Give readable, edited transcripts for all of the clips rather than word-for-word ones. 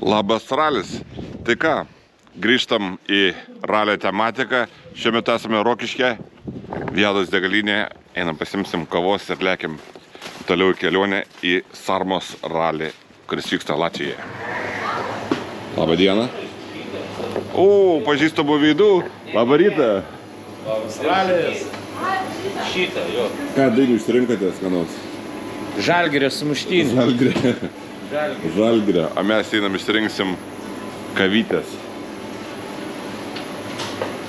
Labas ralis. Tai ką, grįžtam į ralio tematiką. Šiuo metu esame Rokiške, Viedos degalinėje. Einam pasimsim kavos ir lekim toliau kelionę į Sarmos ralį, kuris vyksta Latvijoje. Labą dieną. O, pažįstamų veidų. Labą rytą. Labas ralis. Šitą, jo. Ką dainų išsirinkotės, kanos? Žalgirio sumuštinį. Žalgirio. O mes einam išsirinksim kavytės.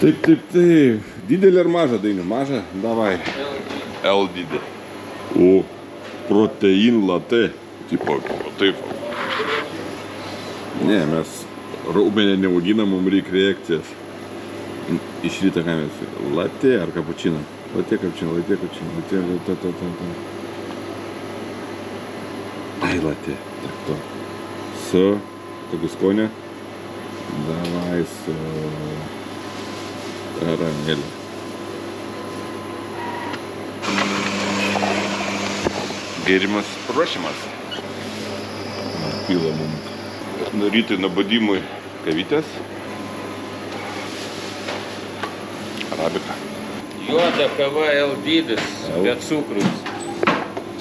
Taip. Didelį ir mažą dainių. Mažą? Davai. L didį. O, protein latte. Tipo, taip. Ne, mes raumenę neauginam, mums reikia reakcijas. Iš ryto ką mes? Latte ar kapučino? Latte kapučino. Ai, latte. Так, то. Su tokiu skoniu. Davai su karameliu. Gėrimas ruošimas. Pila mums. Nuo rytui nubadimui kavytės. Arabika. Juoda kava L dydis, be cukrus.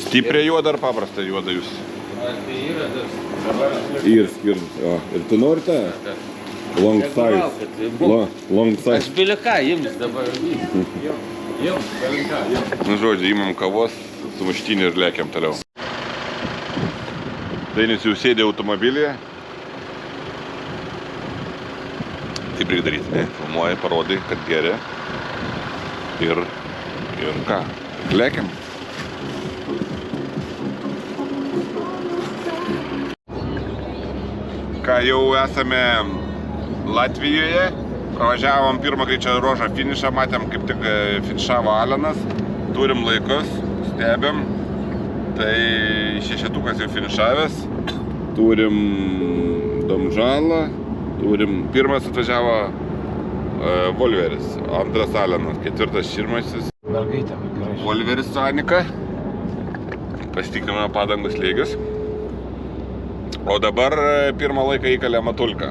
Stipriai juoda ar paprasta juoda jūs? Ar tai yra tas? Dabar Ir skirtas. O, ir tu nori tą? Long size. Long size. Aš biliką jums dabar vyksiu. Jums, biliką. Nu, žodžiu, įmam kavos, sumuštinį ir lekiam toliau. Dainis jau sėdė automobilyje. Taip reikia daryti, ne? Filmuoja, parodai, kad geria. Ir ką? Lekiam. Ką jau esame Latvijoje. Pravažiavom pirmą greičio ruožą finišą, matėm kaip tik finišavo Alenas. Turim laikus, stebėm. Tai šešetukas jau finišavęs. Turim Domžalą. Turim pirmas atvažiavo Volveris, antras Alenas, ketvirtas Širmasis. Mergaitė, gerai. Volveris su Anika. Pasitikrinome padangų slėgius. O dabar pirmą laiką įkalė Matulka.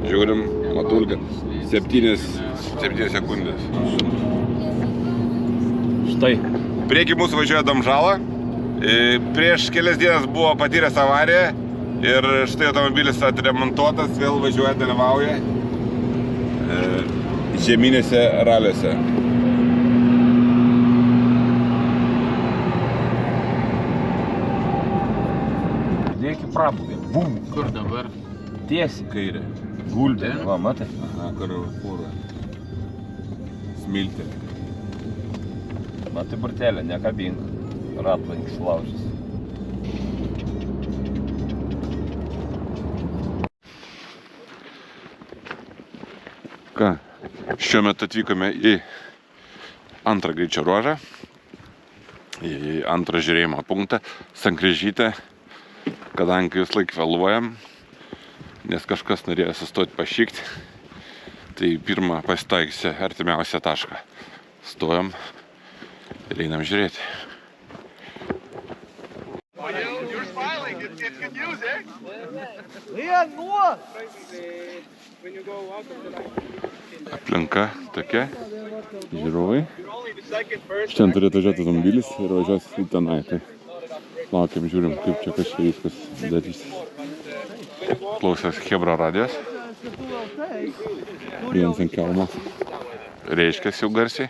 Žiūrim, Matulka. 7 sekundės. Štai. Prieki mūsų važiuoja Domžala. Prieš kelias dienas buvo patyręs avariją. Ir štai automobilis atremontuotas, vėl važiuoja, dalyvauja žieminėse raliuose. Dėki prabūgė. Bum. Kur dabar? Tiesi. Kairė. Gulbė. Va, matai? Aha, Karafūra. Smiltė. Matai, burtelė, nekabink. Ratlankis laužys. Ką? Šiuo metu atvykome į antrą greičio ruožą. Į antrą žiūrėjimo punktą. Sankryžytę. Kadangi jūs laik vėluojam, nes kažkas norėjo sustoti pašykti, tai pirmą pasitaikysiu artimiausią tašką. Stojam ir einam žiūrėti. Aplinka tokia, žiūrovai. Šiandien turėtų važiuoti automobilis ir važiuos į tenai. Tai laukiam, žiūrim, kaip čia kažkai viskas darysis. Klausęs Hebra radijas. Vienas ant kelmo. Reiškias jau garsiai.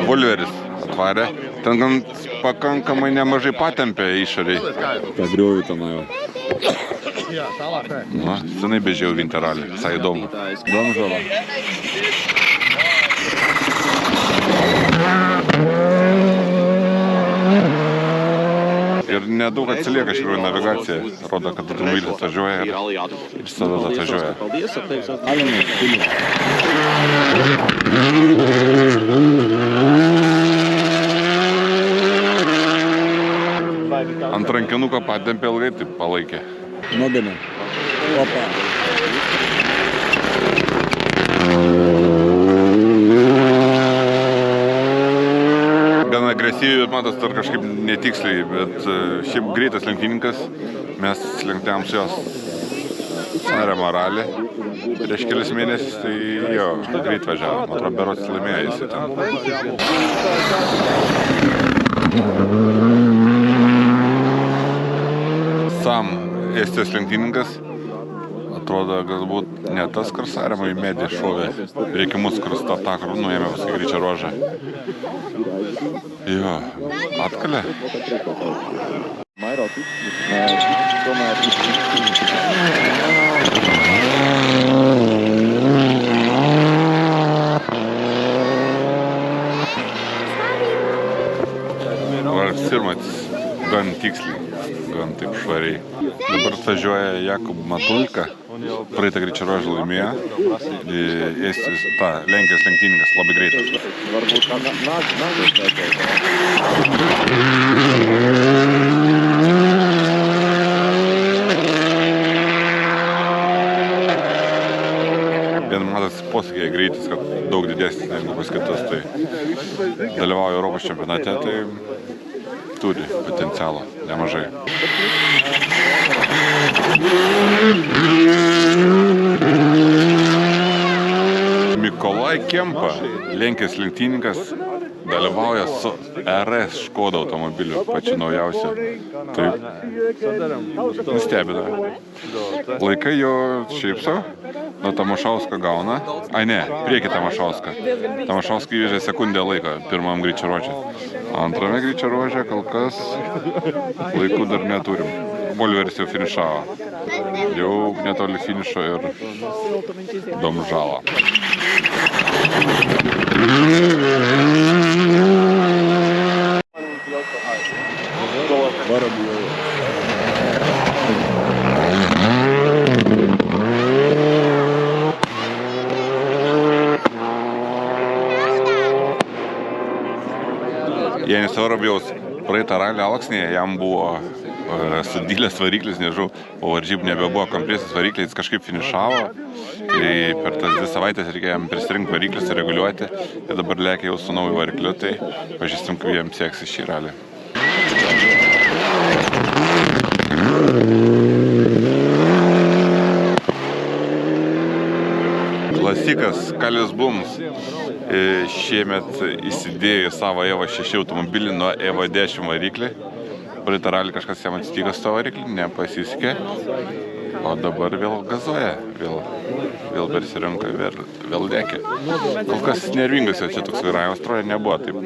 Volveris atvarė. Ten gan pakankamai nemažai patempė išoriai. Ką griuoju tenai. Nu, senai bežiau Vinteralį. Visai įdomu. Domžala. Ir nedaug atsilieka iš tikrųjų navigacija. Rodo, kad automobilis atvažiuoja ir visada atvažiuoja. Ant rankinuko patempė ilgai, taip palaikė. Nuobinė. Opa. agresyviai, matas, dar kažkaip netiksliai, bet šiaip greitas lenktyninkas. Mes lenktyniam su jos Saremo ralį prieš kelis mėnesius, tai jo, greit važiavo. Man atrodo, berods laimėjo jisai ten. Sam Estijos lenktyninkas. Atrodo, galbūt ne tas, kur Saremo į medį šovė reikimus, kur startakur nuėmė paskui greičio ruožą. Jo, atkalė. Sirmatis gan tiksliai, gan taip švariai. Dabar atvažiuoja Jakub Matulka, praeitą greičio ruožą laimėjo. Lenkijos lenktyninkas labai greitas. Vien matas posakėje greitis, kad daug didesnis negu pas kitus, tai dalyvauja Europos čempionate, tai turi potencialo nemažai. Mikolaj Kempa, Lenkijos lenktyninkas, dalyvauja su RS Škoda automobiliu, pačiu naujausiu. Taip, nustebina. Laikai jo šiaip sau, nuo Tamašausko gauna. Ai ne, prieki Tamašausko. Tamašausko įvežė sekundę laiko pirmam greičio ruože. Antrame greičio ruože kol kas laikų dar neturim. Volveris jau finišavo. Jau netoli finišo ir Domžala. Janis Vorobjovas praeitą ralį Alksnėje, jam buvo sudylęs variklis, nežinau, po varžybų nebebuvo kompresijos variklis, jis kažkaip finišavo. Tai per tas 2 savaitės reikėjo jam prisirinkti variklius ir reguliuoti. Ir dabar lėkia jau su nauju varikliu, tai pažįstam, kaip jam seksis šį ralį. Klasikas Kalis Bums šiemet įsidėjo į savo EVA 6 automobilį nuo EVA 10 variklį. Praeitą ralį kažkas jam atsitiko su to variklį, nepasisekė. O dabar vėl gazuoja, vėl persirinko, vėl lėkė. Kol kas nervingas jau čia toks vairavimas, atrodo, nebuvo taip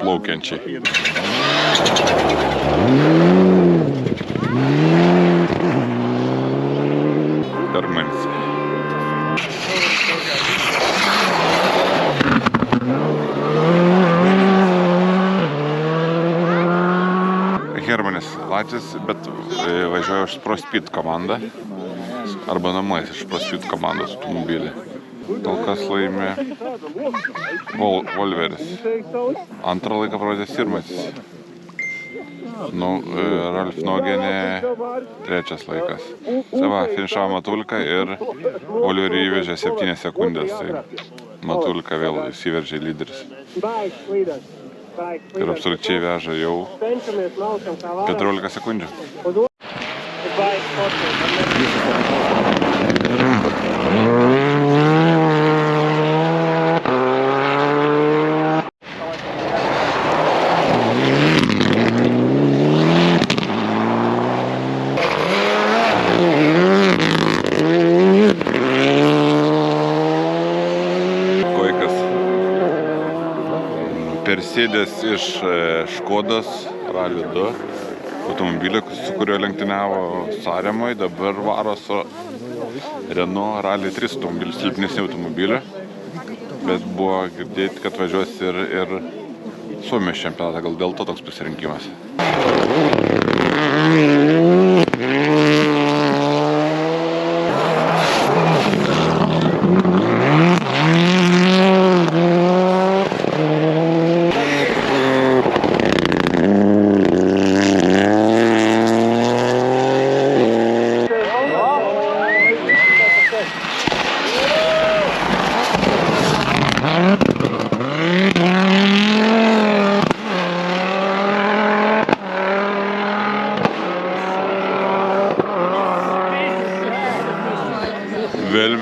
plaukiančiai. Bergmanis. Hermanis Latvis, bet važiuoja už ProSpeed komandą. Arba namais iš ProSpeed komandos automobilį. Kol kas laimė Volveris. Antrą laiką parodė Sirmatis. Ralf Nogenė trečias laikas. Sava finišavo Matulka ir Volverį įvežė 7 sekundės. Tai Matulka vėl įsiveržė lyderis. Ir absoliučiai veža jau 14 sekundžių. Persėdęs iš Škodos Rally 2 automobilio, su kuriuo lenktyniavo Saremoj, dabar varo su Renault Rally 3 automobiliu, silpnesnį automobilį, bet buvo girdėti, kad važiuos ir Suomijos čempionatą, gal dėl to toks pasirinkimas.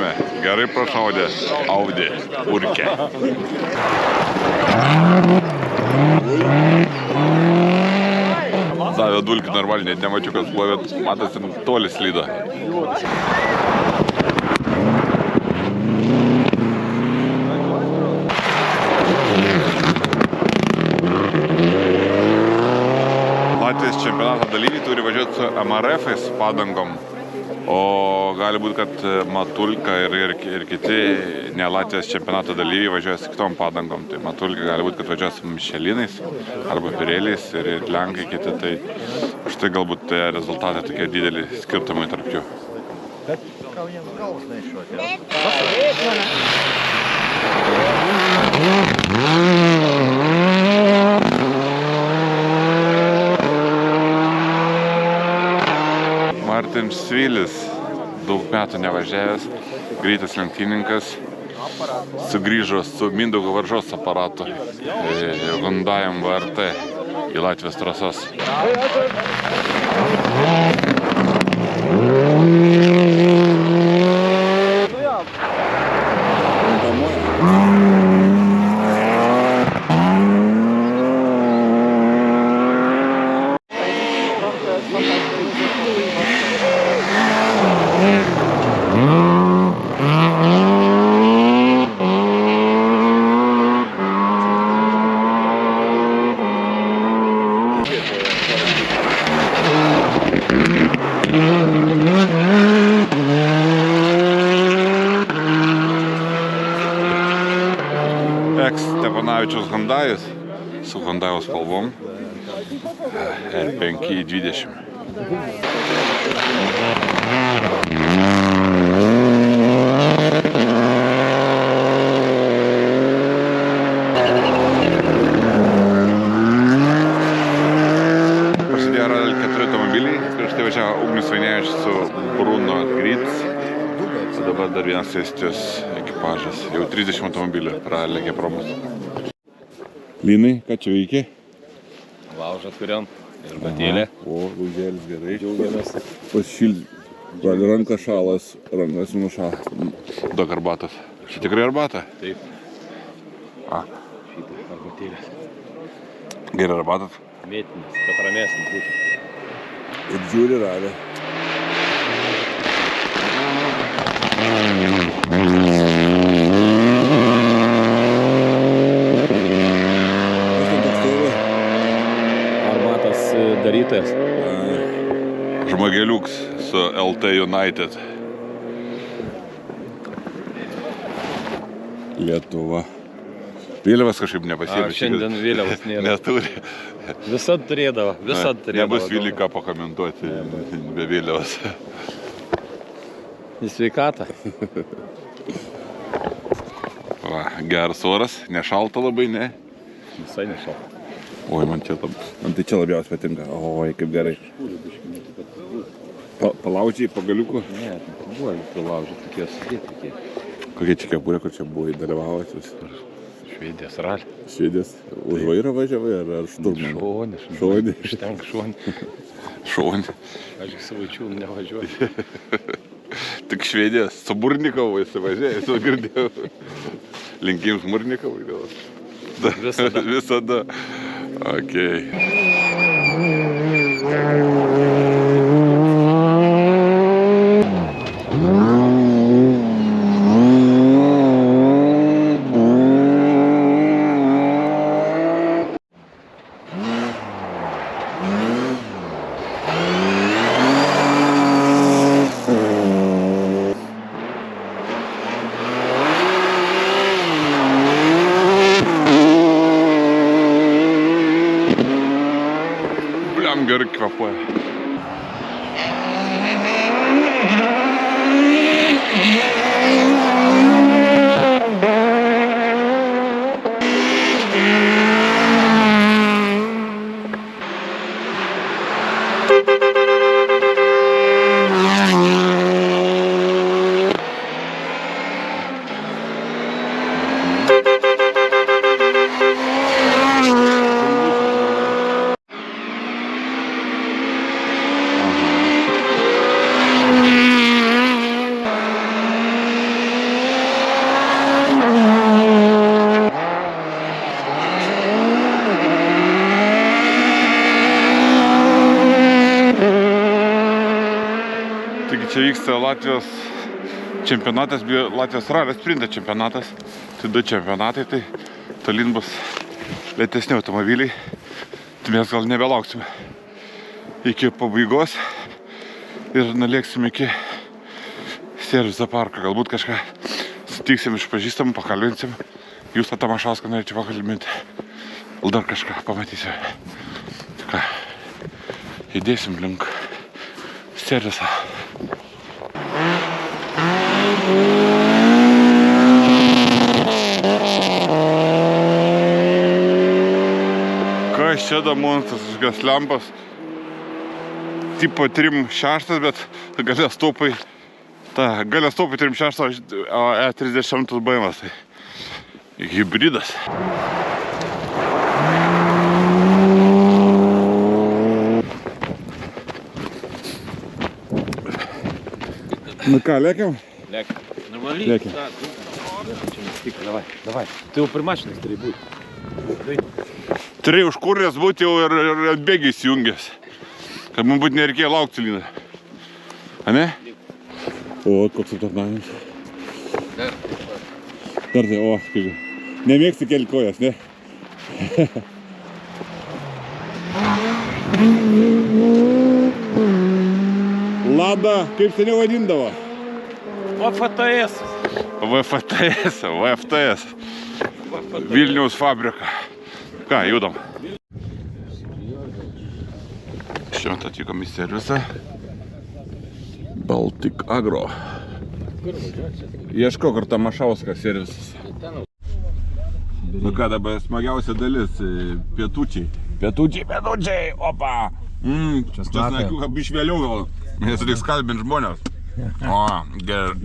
prasme. Gerai prašaudė Audi urkę. Davė dulkį normaliai, net nemačiau, kas buvo, bet matosi, toli slydo. Latvijos čempionato dalyviai turi važiuoti su MRF-ais padangom, o gali būti, kad Matulka ir kiti ne Latvijos čempionato dalyviai važiuoja su kitom padangom. Tai Matulka gali būti, kad važiuoja su Michelinais arba Pirelliais ir Lenkai kiti. Tai štai galbūt rezultatai tokie dideli skirtumai tarp jų. Martin Svilis, daug metų nevažiavęs, greitas lenktyninkas, sugrįžo su Mindaugo Varžos aparatu Hyundai VRT į Latvijos trasas. Stepanavičiaus Hyundai'is su Hyundai'os spalvom R520. Prasidėjo Rally 4 automobiliai, prieš tai važiavo Ugnius Vainevičius su Bruno Grits, o dabar dar vienas Estijos ekipažas. Jau 30 automobilių pralėkė pro mus. Linai, ką čia veikia? Laužą kuriam ir batėlė. O, laužėlis gerai. Džiaugiamės. Pasišildė. Gali ranka šalas, rankas nušalas. Daug arbatos. Čia tikrai arbata? Taip. A. Šitą arbatėlės. Gerai arbatas? Mėtinis, kad ramesnis būtų. Ir žiūri ralį. Arbatas darytojas. Žmogeliuks su LT United. Lietuva. Vėliavas kažkaip nepasėmė. Šiandien vėliavas nėra. Neturi. Visad turėdavo. Nebus Vilį ką pakomentuoti be vėliavas. Į sveikatą. Va, geras oras, nešalta labai, ne? Visai nešalta. Oi, man tai čia labiausiai patinka. Oi, kaip gerai. Palaužiai pagaliukų? Ne, buvo palaužiai, tokie sudėti. Kokie čia kepurė, kur čia buvai dalyvavęs vis? Švedijos ralį. Švedijos. Už vairą važiavai ar šturmaną? Šonį. Štenk šonį. Šonį. Aš į savaičių nevažiuoju. Tik Švedijos. Su Burnikovui įsivažiavai, esu girdėjau. Linkim Smurnikovui gal? Visada. Visada. Okei. Gerai kvapuoja. vyksta Latvijos čempionatas, Latvijos ralio sprinto čempionatas. Tai 2 čempionatai, tai tolyn bus lėtesni automobiliai. Tai mes gal nebelauksime iki pabaigos ir nulėksim iki serviso parko. Galbūt kažką sutiksim iš pažįstamų, pakalbinsim. Jūs tą Tamašauską norėčiau pakalbinti. Gal dar kažką pamatysim. Ką, įdėsim link serviso. Kas čia da monstras, kažkas lempas. Tipo 3.6, bet galės topai. Galės topai 3.6, o E30 BMW. Tai hybridas. Nu ką, lėkiam? Легко. Навали. Легко. Да, давай, давай. Ты его при машине старый будь. Turėjai užkuręs būti jau ir atbėgiai įsijungęs. Kad mums būtų nereikėjo laukti lyną. A ne? O, koks aptarnavimas. Dar. Dar tai, o, kaip. Nemėgsti kelti kojas, ne? Lada, kaip seniau vadindavo? ВФТС. VFTS. Vilniaus fabrika. Ką, judam. Šiuo metu atvykom į servisą. Baltic Agro. Ieško, kur Tamašauskas servisas. Nu ką, dabar smagiausia dalis. Pietučiai, opa! Česnakiuką biškį vėliau gal. Nes reiks kalbint žmonės. O,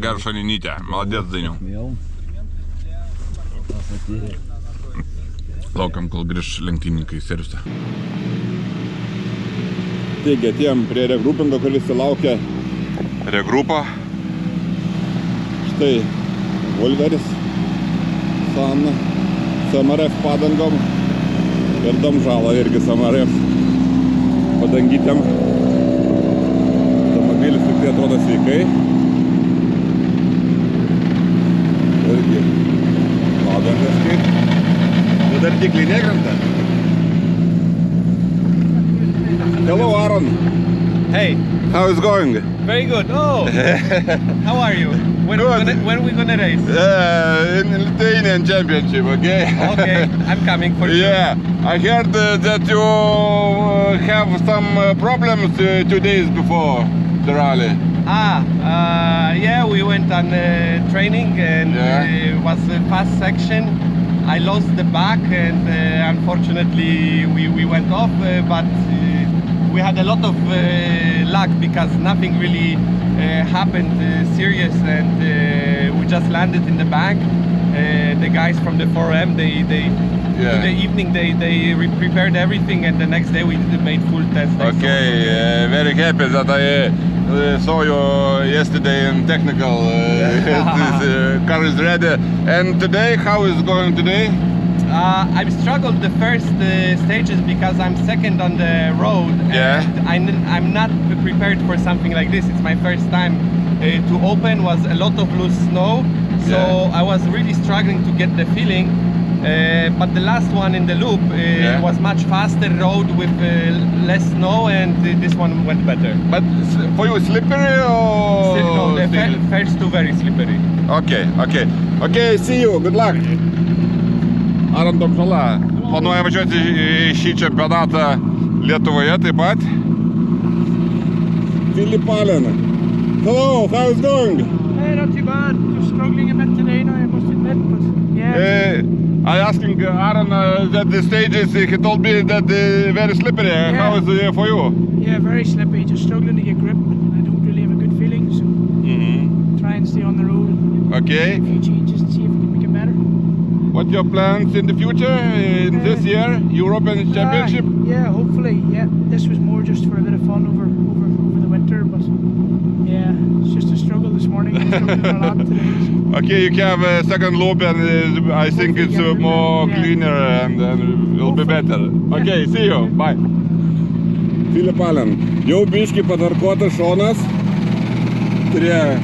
Geršoninytė. Maladės Dainiau. Laukiam, kol grįž lenktynininkai į servisą. Taigi, atėjom prie regrupingo, kuris laukia regrupą. Štai Volveris su SMRF padangom ir Domžala irgi SMRF padangytėm. Automobilis tik tai atrodo sveikai. Irgi padangas kaip. Bet dar tikliai nekrenta. Hello, Aaron. Hey, How is going? very good. Oh, how are you? When are we gonna race? In Lithuanian Championship, okay? Okay, I'm coming for you. Yeah, I heard that you have some problems 2 days before the rally. Yeah, we went on training and Yeah. it was a fast section. I lost the back and unfortunately we went off, but we had a lot of luck because nothing really happened serious, and we just landed in the bank. The guys from the 4M, Yeah. in the evening they prepared everything, and the next day we made full test. Okay, very happy that I saw you yesterday in technical. This car is ready. And today, how is it going today? I've struggled the first stages because I'm second on the road. Yeah. And I'm not prepared for something like this. It's my first time to open. Was a lot of loose snow, so Yeah. I was really struggling to get the feeling. But the last one in the loop Yeah. was much faster road with less snow, and this one went better. But for you, slippery or? No, the first two very slippery. Okay, see you, good luck. Aaron Domžala planuoja važiuoti į šį čempionatą Lietuvoje taip pat. Philip Allen. Hello, how is it going? Hey, not too bad. Just struggling a bit today now, I must admit, but yeah. I asking Aaron that the stages, he told me that very slippery. How is it for you? Yeah, very slippy, just struggling to get grip, and I don't really have a good feeling, so try and stay on the road and Okay. make a few changes and see if we can make it better. What your plans in the future, in this year, European Championship? Yeah, hopefully, yeah. This was more just for a bit of fun over the winter, but yeah, it's just a struggle this morning. I'm struggling a lot today. So. Okay, you have a second loop and I think it's more cleaner and will be better. Okay, see you, bye. Philip Allen, jau biški patarkuotas šonas. turėjo,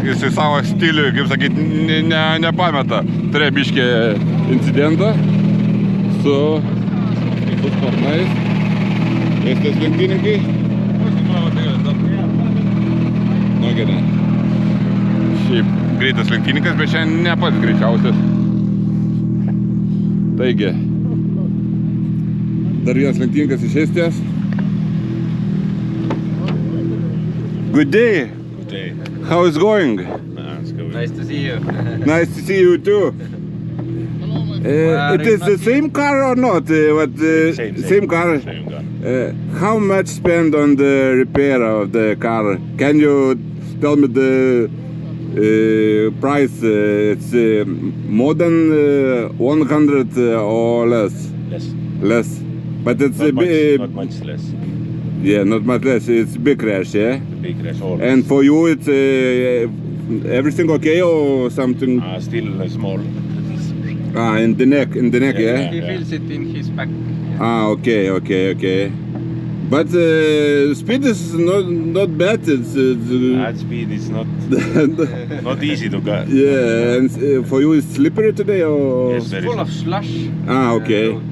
jisai savo stilių, kaip sakyt, nepameta. Turėjo biškį incidentą su sparnais. Estės lenktyninkai. Nu gerai. Šiaip greitas lenktynininkas, bet šiandien ne pats greičiausias. Taigi, dar vienas lenktynininkas iš Estijos. Good day. Good day. How is going? It's going. Nice to see you. Nice to see you too. It is the same car or not? Same car. Same gun. How much spend on the repair of the car? Can you tell me the price? It's more than 100 or less? Less. Less. But it's Not much less. yeah, not much less. It's big crash, yeah. The big crash always. And for you, it's everything okay or something? Still small. In the neck, yeah. He feels it in his back. Okay. But speed is not bad. It's That speed is not easy to get. yeah. And for you, it's slippery today, or Yes, very Full of slush. okay, road.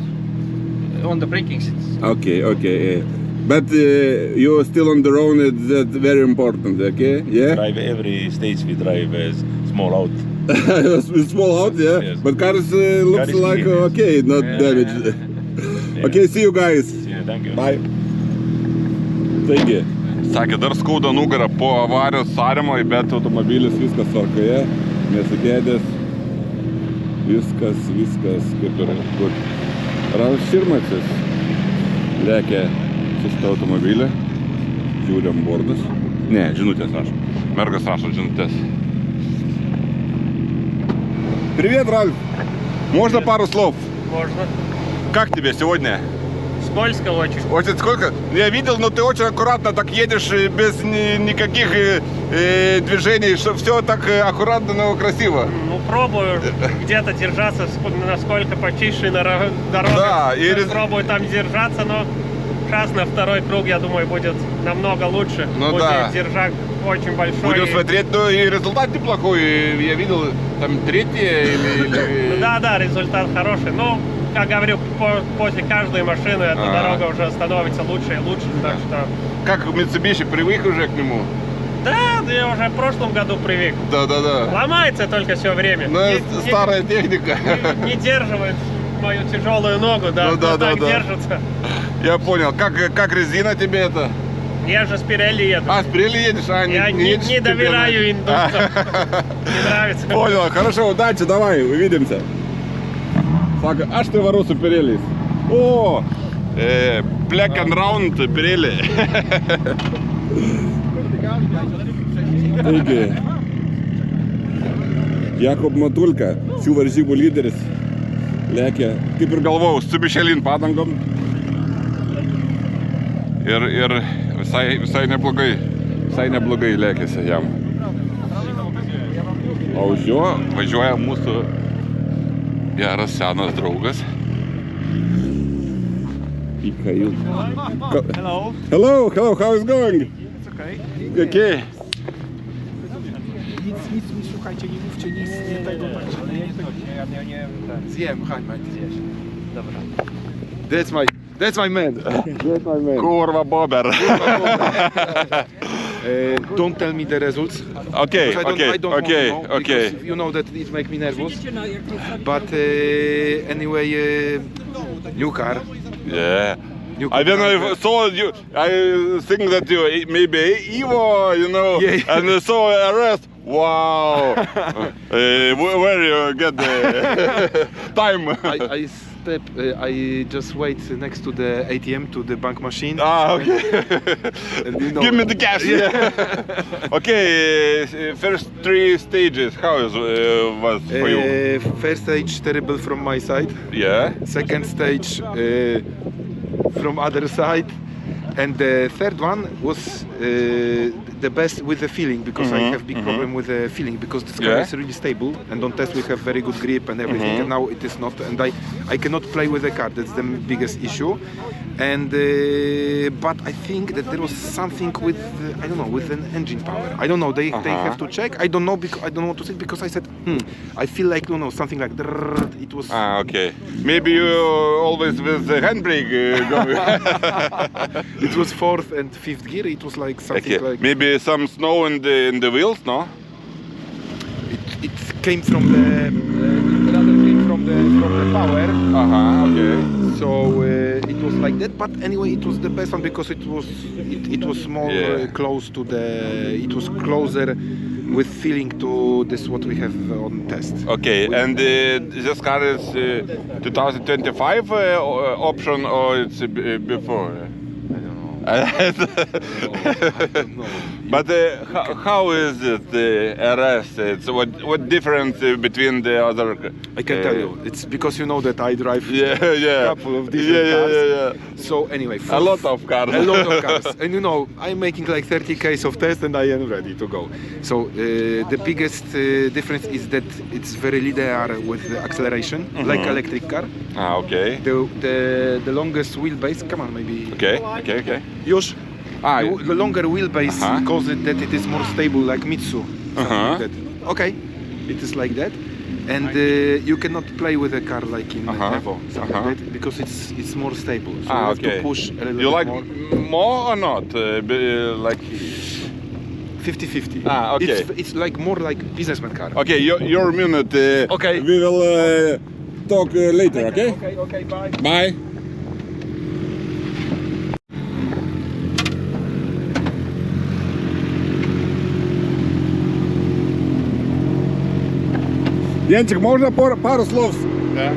On the braking seats. okay. Yeah. But you are still on the road. That's very important. Okay, yeah. Drive every stage we drive as small out. It's small out, yeah. Yes. But car is, looks Car is like clean, yes. okay, not Yeah. damaged. Yeah. Okay, see you guys. Yeah, thank you. Bye. Taigi, sakė, dar skauda nugarą po avarijos Saremoj, bet automobilis viskas tvarkoje, nesugėdęs, viskas kaip ir kur. Ralf Širmacis lėkė su šitą automobilį, žiūrėm bordus. Ne, žinutės rašo. Mergas rašo žinutės. Привет, Ральф! Можно пару слов? Можно. Как тебе сегодня? Скользко очень. Очень сколько? Я видел, но ты очень аккуратно так едешь без никаких движений, что все так аккуратно, но красиво. Ну, пробую где-то держаться, насколько почище на дороге. Да, и Пробую там держаться, но сейчас на второй круг, я думаю, будет намного лучше. Ну будет да. держак очень большой. Будем смотреть, ну и результат неплохой. Я видел, там третье или... Да, результат хороший. Ну, как говорю, после каждой машины эта дорога уже становится лучше и лучше. Так что... Как Mitsubishi, привык уже к нему? Да, я уже в прошлом году привык. Да. Ломается только все время. Ну, старая техника. Не держивает мою тяжелую ногу, да, Ну да, но так да. держится. Я понял. Как резина тебе это? Я же с Pirelli еду. А, с Pirelli едешь? А, Я едешь не тебе доверяю индусам. Не нравится. Понял, хорошо, удачи, давай, увидимся. Sako, aš tai varu su Pirelliais. O, Black and Round Pirelli. Taigi, Jakub Matulka, šių varžybų lyderis, lėkė, kaip ir galvojau, su Michelin padangom. Ir visai neblogai lėkėsi jam. O už jo važiuoja mūsų geras senas draugas. Mikhail. Hello, how is going? It's okay. Okay. Nic mi słuchajcie, nie mówcie nic, nie tego patrzcie. Zjem, Hańma, zjesz. Dobra. That's my man. Kurwa bober. Don't tell me the results. Okay, Because I don't want to know, okay. because you know that it makes me nervous. But anyway, new car. Yeah. New I don't know car. if saw you. I think that you maybe Evo, you know, Yeah. and saw arrest. Wow. Where you get the time? I just wait next to the ATM, to the bank machine. Okay. And you know- Give me the cash. Yeah. Okay. First 3 stages. How was for you? First stage terrible from my side. Yeah. Second stage from other side, and the third one was the best with the feeling, because I have big problem with the feeling, because this car Yeah. is really stable, and on test we have very good grip and everything, and now it is not, and I cannot play with the car. That's the biggest issue. And but I think that there was something with I don't know, with an engine power. I don't know. They have to check. I don't know, because I don't know what to say, because I said I feel like something like it was. Ah, okay. Maybe you always with the handbrake going. It was 4th and 5th gear. It was like something Okay. like. Maybe some snow in the wheels, no? It came from the from the power. Okay. So it was like that, but anyway, it was the best one, because it was more close to the. It was closer with feeling to this what we have on test. Okay, and this car is 2025 option, or it's before? I don't know. But how is it RS? It's what difference between the other? I can tell you, it's because you know that I drive Yeah. a couple of different cars. Yeah. So anyway, A lot of cars. a lot of cars, and I'm making like 30 Ks of test, and I am ready to go. So the biggest difference is that it's very linear with the acceleration, like electric car. Ah, okay. The longest wheelbase. Come on, maybe. Okay. Już. Ah, The longer wheelbase causes that it is more stable, like Mitsu. Something like that. Okay, it is like that, and you cannot play with a car like in Evo, something like that, because it's more stable. So you have to push a little You bit like more or not? Like 50-50. Ah, okay. It's like more like businessman car. okay, your minute. Okay. We will talk later. Okay. Okay, bye. Bye. Янчик, можно пару слов? Да.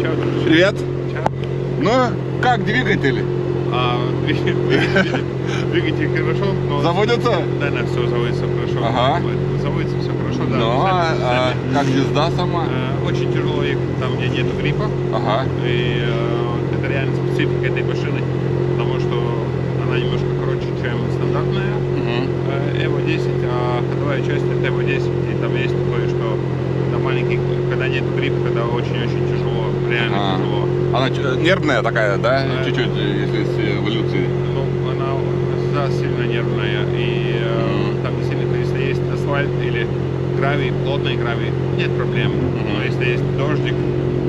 Чё, дружище? Привет. Ну, как двигатель? Двигатель хорошо, но... Заводится? Да, все заводится хорошо. Ага. Заводится все хорошо, да. Ну, а как езда сама? Очень тяжело ехать, там где нету гриппа. Ага. И это реально специфика этой машины, потому что она немножко короче, чем стандартная Evo 10, а ходовая часть это Evo 10, и там есть такое, что на маленький, когда нет гриппа, когда очень-очень тяжело, реально тяжело. Она нервная такая, да? Чуть-чуть, если с эволюцией. Ну, она сильно нервная, и там действительно, если есть асфальт или гравий, плотный гравий, нет проблем. Но если есть дождик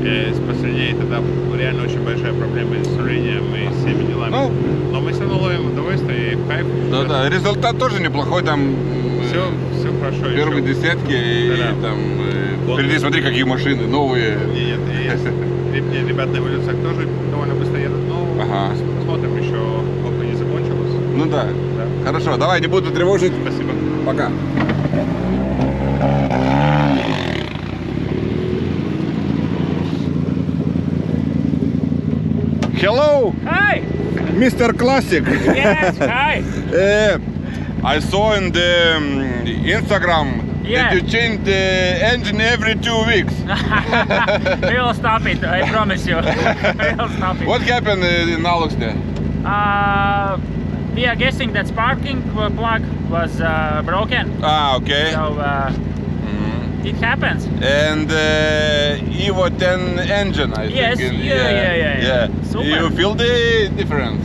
с посредней, тогда реально очень большая проблема с управлением и с всеми делами. Ну, но мы все равно ловим удовольствие и кайф. Да, результат тоже неплохой, там Все хорошо. первые десятки, и там впереди смотри, какие машины новые. Нет, есть. Ребята на эволюциях тоже довольно быстро едут, но посмотрим, еще опыт не закончилось. Ну да. Хорошо, давай, не буду тревожить. Спасибо. Пока. Hello, Hi! Mr. Classic. Yes, hi! I saw in the Instagram Yeah. that you change the engine every 2 weeks. We will stop it, I promise you. We will stop it. What happened in Aluxte? We are guessing that sparking plug was broken. Ah, okay. So it happens. And Evo 10 engine, I Yes, think. yeah. Super. You feel the difference?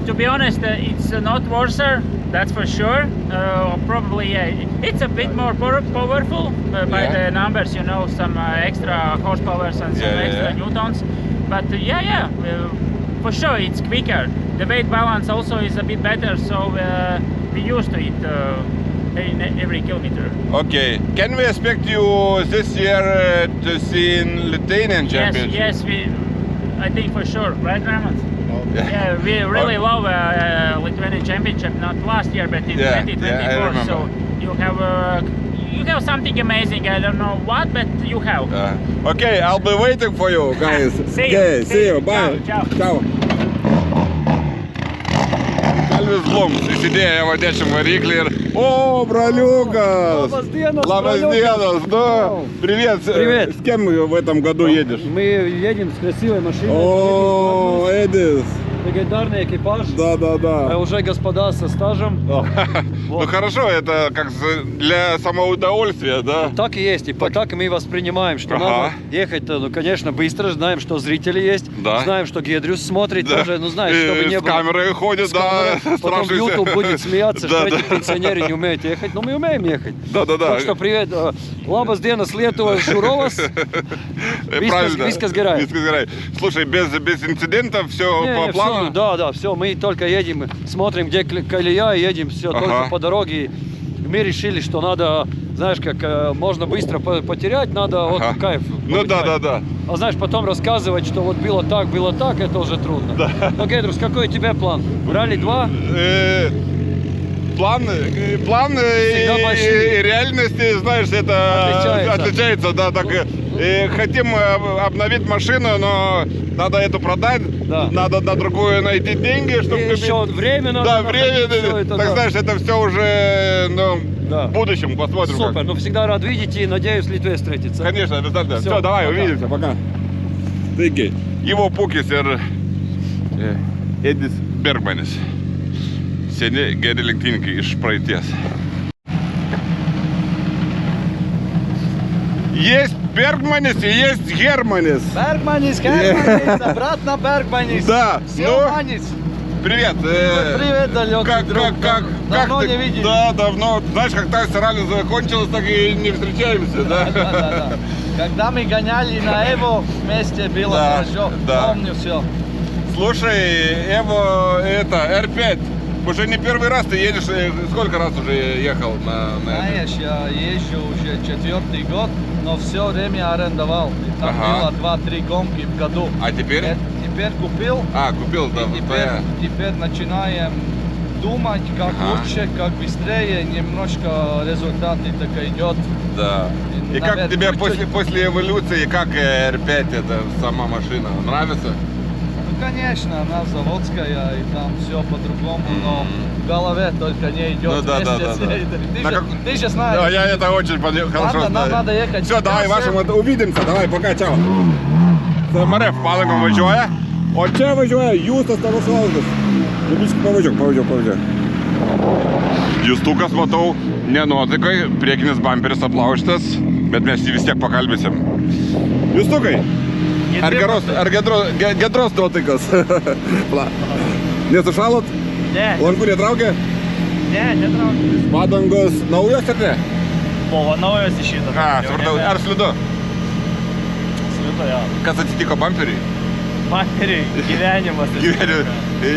To be honest, it's not worse, that's for sure. Probably, it's a bit more powerful by the numbers, some extra horsepower and some extra newtons. But for sure it's quicker. The weight balance also is a bit better, so we used to it in every kilometer. Okay. Can we expect you this year to see in Lithuanian Championship? Yes, I think for sure, right, Raymond? Yeah, we really love Lithuanian Championship, not last year, but in 2024. I remember. So you have something amazing. I don't know what, but you have. Okay, I'll be waiting for you, guys. See you. Okay, see you. Bye. Ciao. Ciao. Kalvis Blums įsidėjo в dešim variklį ir... О, бралюkas! Labas dienas! Ну, привет! Привет! С кем в этом году едешь? Мы едем с красивой машиной. О, Эдис! Легендарный экипаж. Да. Уже господа со стажем. Ну хорошо, это как для самоудовольствия, да? Так и есть, и так мы воспринимаем, что Ага. надо ехать-то, ну, конечно, быстро, знаем, что зрители есть, Да. знаем, что Гедрюс смотрит Да. тоже, ну, знаешь, чтобы не с было... камерой ходит, да, Потом YouTube будет смеяться, Да, что да. эти пенсионеры не умеют ехать, но мы умеем ехать. Да. Так что привет, Лабас Денас, Летова, Шуровас, Вискас Герай. Слушай, без инцидентов все Не, по не, плану? всё, да, все, мы только едем, смотрим, где колея, едем, все Ага. только по дороге. Мы решили, что надо, знаешь, как можно быстро потерять, надо вот Ага. кайф. Ну получать. да. А знаешь, потом рассказывать, что вот было так, это уже трудно. Да. Ну, Гедрус, какой у тебя план? Ралли 2? План Всегда и большие. реальность, знаешь, это отличается, да, так хотим обновить машину, но надо эту продать, Да. надо на другую найти деньги, чтобы И еще время надо Да, находить, время, всё это, так да. знаешь, это все уже, ну, Да. в будущем посмотрим. как. Супер, ну всегда рад видеть и надеюсь в Литве встретиться. Конечно, обязательно. Всё, Все, давай, пока. увидимся, пока. Taigi, Ivo Pukis ir Edis Bergmanis. Seni geri lenktynininkai iš praeities. Есть Бергманис и есть Германис. Бергманис, обратно Бергманис. Да, Все, ну, Манис. привет. Привет, далекий друг. Давно ты- не виделись. Да, давно. Знаешь, как та ралли закончилась, так и не встречаемся, да? Да. Когда мы гоняли на Эво, вместе было Да, хорошо. да. Помню все. Слушай, Эво, это, R5, уже не первый раз ты едешь, сколько раз уже ехал на это? Знаешь, я езжу уже 4-й год, но все время арендовал. И там Ага. было 2-3 гонки в году. А теперь? Теперь купил. Купил, да, И теперь начинаем думать, как Ага. лучше, как быстрее, немножко результаты так идет. Да. И как Наверное, тебе чуть-чуть. после эволюции, как R5, это сама машина, нравится? Ну, конечно, она заводская, и там все по-другому, но в голове только не идет. Ну да. Ты же знаешь. Да, я это очень хорошо Ладно, нам знаю. надо ехать. Все, давай, Сейчас, Вашим, увидимся, давай, пока, чао. Maref padangom važiuoja, o čia važiuoja Justas Staroslauskas. Biškį pavažiuok. Justukas, matau, nenuotaikai, priekinis bamperis aplaužtas, bet mes jį vis tiek pakalbėsim. Justukai, ar gedros nuotaikas? Nesušalot? Ne, Lankų netraukia? netraukiu. Padangos naujos ar ne? Buvo naujos išėjo. Supratau, ar slidu? Slido, jo. Kas atsitiko bamperiui? Bateriai, gyvenimas.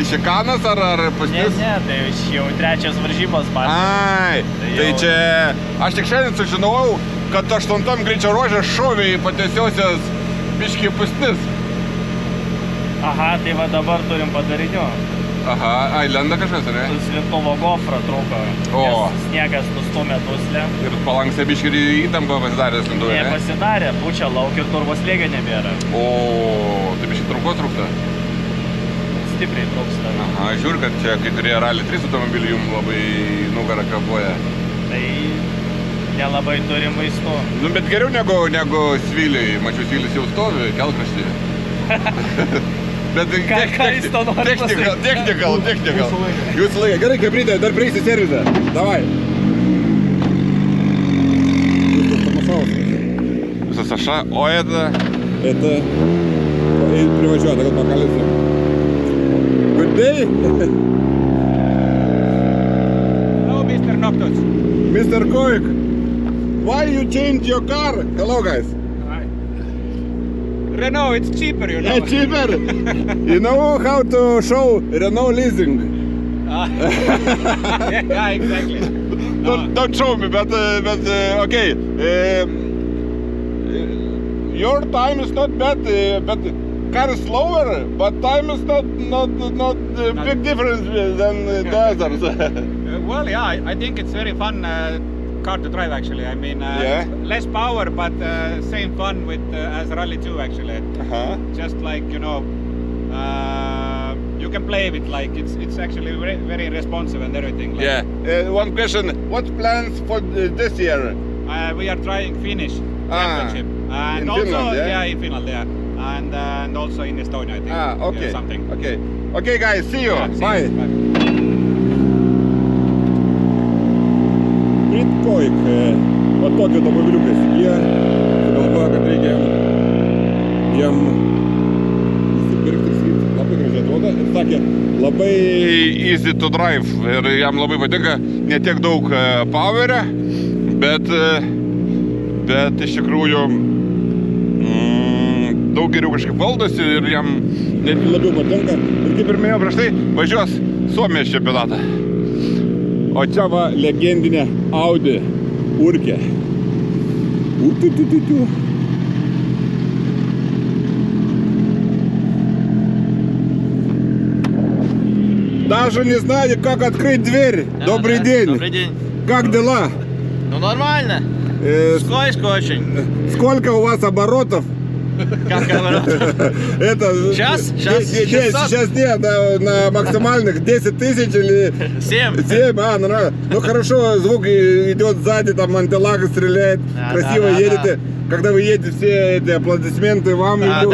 Šikanas ar pastis? tai jau trečias varžybos Ai, tai jau- čia aš tik šiandien sužinojau, kad 8 greičio ruože šovė į patiesiosios biškį pusnis. Aha, tai va dabar turim padarinių. Aha, ai, lenda kažkas, ne? Slėtuvo gofrą trūko. O. Nes sniegas nustumė duslę. Ir palankse biškį įtampa pasidarė slinduoje, ne? Nepasidarė, pučia lauk ir turvos slėgio nebėra. O, tai biškį trūksta. Stipriai trūksta. Aha, žiūri, kad čia kai kurie Rally 3 automobilių jums labai nugarą kapoja. Tai nelabai turim vaistų. Nu, bet geriau negu Sviliui. Mačiau, Svilis jau stovi kelkraštyje. Bet Ką jis to nori technical. Jūsų laiką. Gerai, kaip rytoj, dar prieisi servizą. Davai. Visas Saša, o это привозят, так покалится. Good day. Hello, Mr. Noctus. Mr. Koik, why you change your car? Hello, guys. Renault, it's cheaper, you Yeah, cheaper. You know how to show Renault leasing? Yeah, exactly. Don't show me, but okay. Your time is not bad, but car is slower, but time is not big difference than the others. Well, yeah, I think it's very fun car to drive actually. I mean, Yeah. less power, but same fun with as Rally 2 actually. Just like you can play with like it's actually very responsive and everything. Like, Yeah. One question: what plans for this year? we are trying Finnish championship, and in also Finland, yeah? in Finland, yeah, and also in Estonia, I think. Okay. Something. Okay. Okay, guys, see you. Bye. Britkoik, va tokį automobiliuką įsigiję, galvoja, kad reikia jam įsipirkti, labai gražiai atrodo ir sakė, labai easy to drive ir jam labai patinka, ne tiek daug powerio, bet iš tikrųjų daug geriau kažkaip valdosi ir jam netgi labiau patinka. Ir kaip ir minėjau prieš tai, važiuos Suomijos čempionatą. O čia va legendinė Audi Urkė. Даже не знаю, как открыть дверь. Добрый день. Добрый день. Как дела? Ну нормально. Скользко очень. Сколько у вас оборотов? Как оборотов? Это... Сейчас? Сейчас нет, на максимальных 10 тысяч или... 7. 7, нормально. Ну хорошо, звук идет сзади, там антилага стреляет, красиво едете. Когда вы едете, все эти аплодисменты вам идут.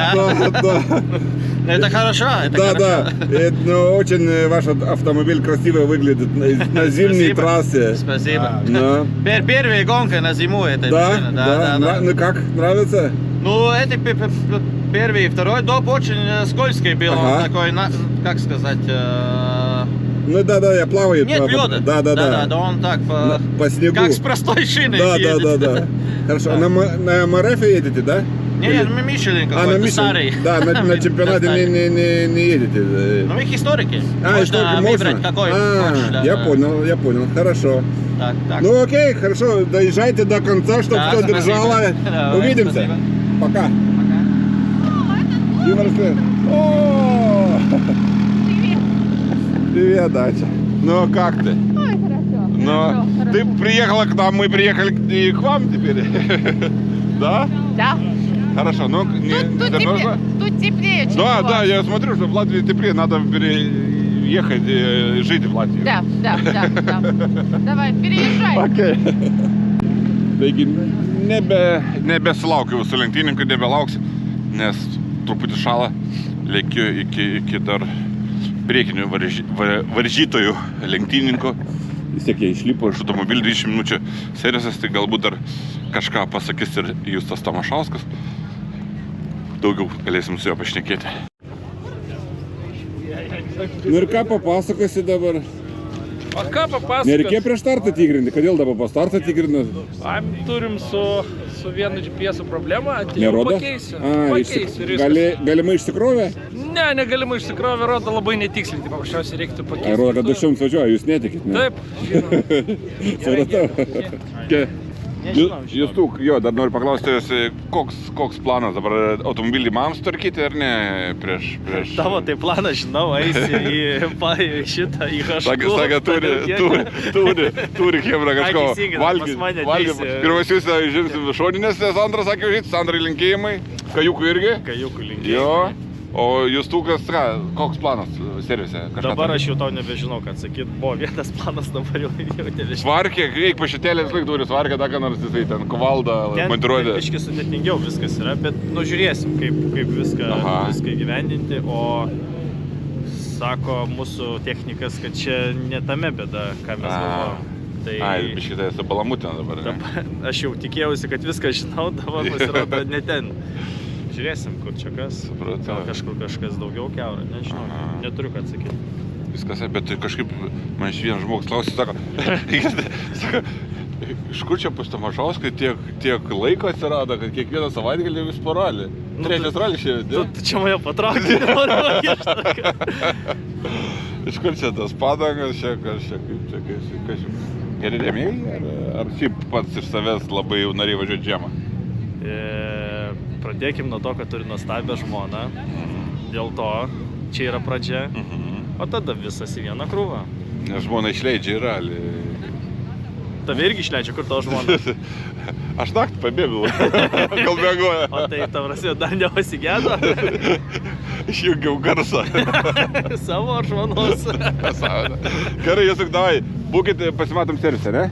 Это хорошо, это да, хорошо. Да, ну, очень ваш автомобиль красиво выглядит на зимней трассе. Спасибо. Да. Первая гонка на зиму этой машины. Да. Ну как, нравится? Ну, это первый и второй доп очень скользкий был, он такой, как сказать... Ну да, я плаваю. Нет лёда. Да, он так по снегу. Как с простой шиной едет. Да. Хорошо, на МРФ едете, да? Нет, Мишелин какой-то старый. Да, на чемпионате не едете. Ну, их историки. Можно выбрать какой хочешь. Я понял, хорошо. Так. Ну окей, хорошо, доезжайте до конца, чтобы все держало. Увидимся. Пока. О! Привет, Дача. Ну как ты? Ой, хорошо. Ну, ты приехала к нам, мы приехали и к вам теперь. Да? Да. Хорошо, ну тут теплее, чем у вас. Да, я смотрю, что в Латвии теплее, надо переехать и жить в Латвии. Да. Давай, переезжай. Окей. Taigi nebesilaukiu visų lenktynininkų, nebelauksiu, nes truputį šala, lėkiu iki dar priekinių varžytojų lenktynininkų. Vis tiek jie išlipo iš automobilių 20 minučių servisas, tai galbūt dar kažką pasakys ir Justas Tamašauskas. Daugiau galėsim su juo pašnekėti. Nu ir ką papasakosi dabar? O ką papasakos? Nereikėjo prieš startą tikrinti, kodėl dabar po startą tikrinat? Turim su vienu GPS problemą, Nerodo? pakeisiu ir viskas. Galimai išsikrovė? Ne, negalima išsikrovė, rodo labai netiksliai, tai paprasčiausiai reiktų pakeisti. Rodo, kad 200 važiuoja, jūs netikit, ne? Taip. Supratau. Justuk, jo, dar noriu paklausti, koks planas dabar automobilį man sutvarkyti ar ne prieš... Tavo tai planas, žinau, eisi į šitą, į kažką. Sakė, turi Hebra kažko valgyti. Pirmas jūs žinsim šoninėse, Sandra sakė, užžyti, Sandrai linkėjimai, Kajukų irgi. Kajukų linkėjimai. Jo. O Justukas, koks planas servise? Dabar aš jau tau nebežinau, kad sakyt, buvo vienas planas, dabar jau nebežinau. Svarkė, eik pašitėlės laik turi svarkė, tą ką nors jisai ten kuvaldą, montiruodė. Ten biškai sudėtingiau viskas yra, bet žiūrėsim, kaip viską gyvendinti, o sako mūsų technikas, kad čia ne tame bėda, ką mes galvojam. Ai, biškai tai esu balamutina dabar, ne? Aš jau tikėjausi, kad viską žinau, dabar pasirodo ne ten. Žiūrėsim, kur čia kas, gal kažkur kažkas daugiau keura, nežinau, neturiu ką atsakyti. Viskas, bet kažkaip man iš vienas žmogus klausė, sako, iš kur čia pas Tamašauskai tiek laiko atsirado, kad kiekvieną savaitgalį vis po ralį. Trečias ralis šiandien, ne? Tu čia mane patraukti, noriu pagrįžti. Iš kur čia tas padangas, kas čia, geri rėmėjai, ar šiaip pats iš savęs labai jau nariai važiuoti žiemą? Pradėkim nuo to, kad turi nuostabią žmoną, dėl to čia yra pradžia, o tada visas į vieną krūvą. Nes žmona išleidžia į ralį. Tave irgi išleidžia, kur tavo žmona? Aš naktį pabėgau, gal bėgoja. O tai tau prasė dar nepasigėdo? Išjungiau garsą. Savo žmonos. Gerai, jūs tik davai, būkit, pasimatom servise, ne?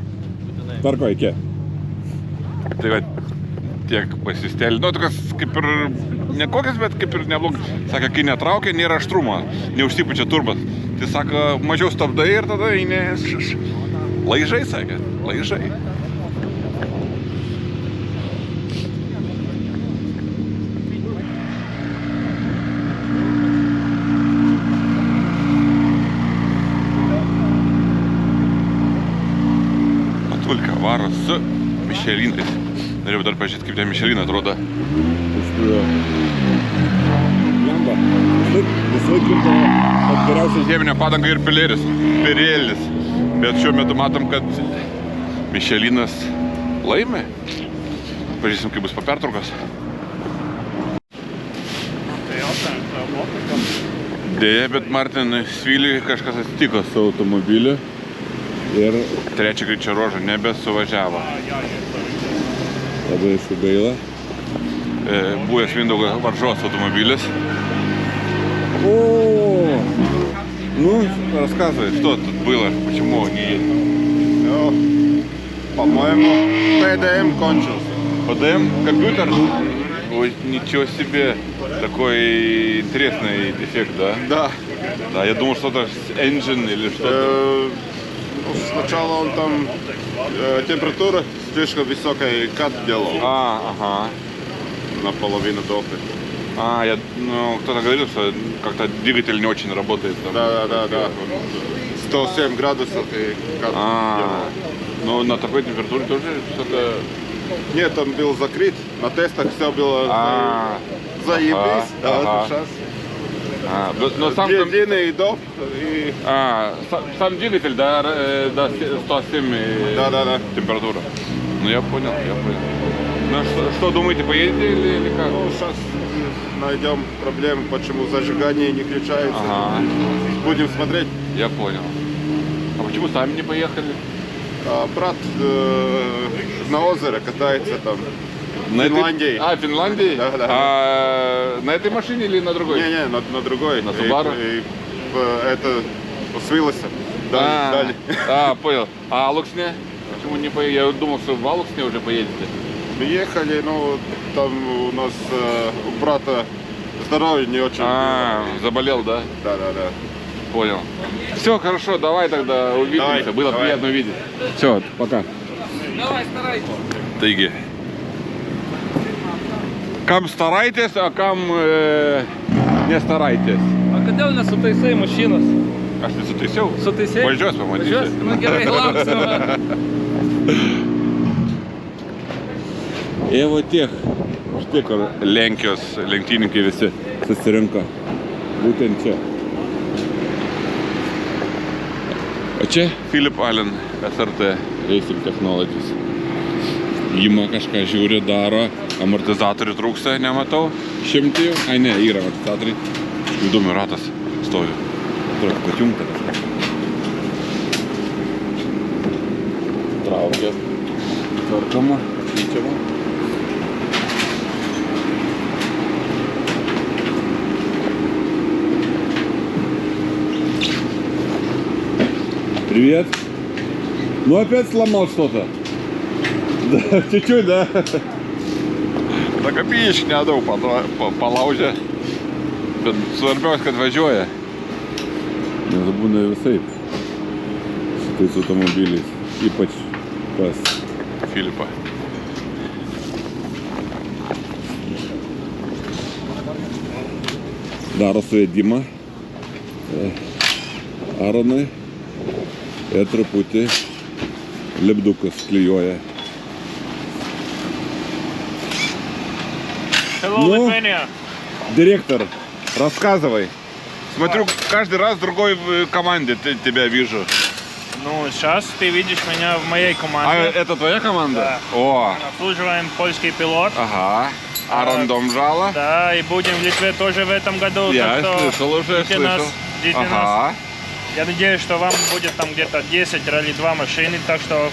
Tvarko, iki. Tai va, tiek pasistėlį. Nu, tokias kaip ir nekokias, bet kaip ir neblogas. Sako, kai netraukia, nėra aštrumo, neužsipučia turbas. Tai sako, mažiau stabdai ir tada eini laižai, sakė, laižai. Matulka varo su Michelinais. Norėjau dar pažiūrėti, kaip ten Michelin atrodo. Lemba. Visai kirto geriausia žieminė padanga ir Pirellis. Bet šiuo metu matom, kad Michelinas laimė. Pažiūrėsim, kaip bus po pertraukos. Deja, bet Martinui Svyliui kažkas atsitiko su automobiliu. Ir trečią greičio ruožą nebesuvažiavo. Labai esu gaila. Buvęs Mindaugo Varžos automobilis. О, ну, рассказывай, что тут было, почему не едет? Ну, по-моему, ПДМ кончился. ПДМ? Компьютер? Ой, ничего себе. Такой интересный дефект, да? Да. Да, я думал, что-то с engine или что-то. Сначала он там температура слишком высокая, кат делал. Ага. Наполовину допы. Ну, кто-то говорил, что как-то двигатель не очень работает. Там. Да. 107 градусов и кат делал. Ну, на такой температуре тоже что-то... Нет, он был закрыт. На тестах все было заебись. Сейчас. Но сам длинный доп и... сам двигатель, да, до 107 да. температура. Ну, я понял. Ну, что думаете, поедете или как? Ну, сейчас найдем проблему, почему зажигание не включается. Будем смотреть. Я понял. А почему сами не поехали? Брат на озеро катается там. На Финляндии. В Финляндии? Да. На этой машине или на другой? Не, на другой. На Subaru? И это с Виллисом. Дали. Понял. А Алуксне? Почему не поехали? Я думал, что в Алуксне уже поедете. Мы ехали, но там у нас у брата здоровье не очень. Заболел, да? Да. Понял. Все, хорошо, давай тогда увидимся. Было приятно увидеть. Все, пока. Давай, старайтесь. Taigi. Kam starайтės, o kam nestarайтės? O kodėl nesutaisai mašinos? Aš nesutaisiau. Sutaisai? Važiuos, pamatysi. Nu gerai, lauksime. Ir va tiek. Štai kur Lenkijos lenktynininkai visi susirinko. Būtent čia. O čia Philip Allen SRT Racing Technologies. Ima kažką žiūri, daro. Amortizatorių trūksta, nematau. Šimtai jau. Ai ne, yra amortizatoriai. Įdomi ratas stovi. Turėtų patjungti kažką. Traukės. Tvarkama. Keičiama. Привет. Ну опять сломал что-то. Да, чуть-чуть, да. На копеечки nedaug palaužė. Bet svarbiausia, kad važiuoja. Nes būna visaip su tais automobiliais. Ypač pas Filipą. Daro suvedimą Aronui ir truputį lipdukus klijuoja. Hello, Lithuania. Директор, рассказывай. Смотрю, каждый раз в другой команде тебя вижу. Ну, сейчас ты видишь меня в моей команде. А это твоя команда? Да. О. Обслуживаем польский пилот. Ага. Арон Домжала. Да, и будем в Литве тоже в этом году. Я слышал уже, ждите нас. Ага. Я надеюсь, что вам будет там где-то 10 ралли-2 машины, так что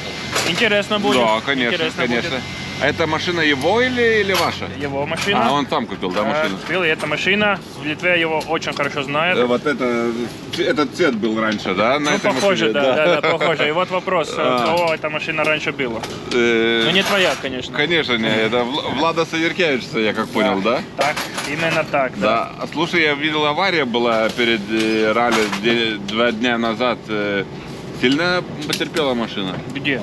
интересно будет. Да, конечно, интересно конечно. Будет. А эта машина его или ваша? Его машина. А, он сам купил, да, машину? Купил, и эта машина, в Литве его очень хорошо знают. Вот этот цвет был раньше, да? На Ну, этой похоже, машине? да, похоже. И вот вопрос, у кого эта машина раньше была? Ну, не твоя, конечно. Конечно, не. Это Влада Саверкевича, я как понял, да? Так, именно так, да. Да. Слушай, я видел, авария была перед ралли 2 дня назад. Сильно потерпела машина? Где?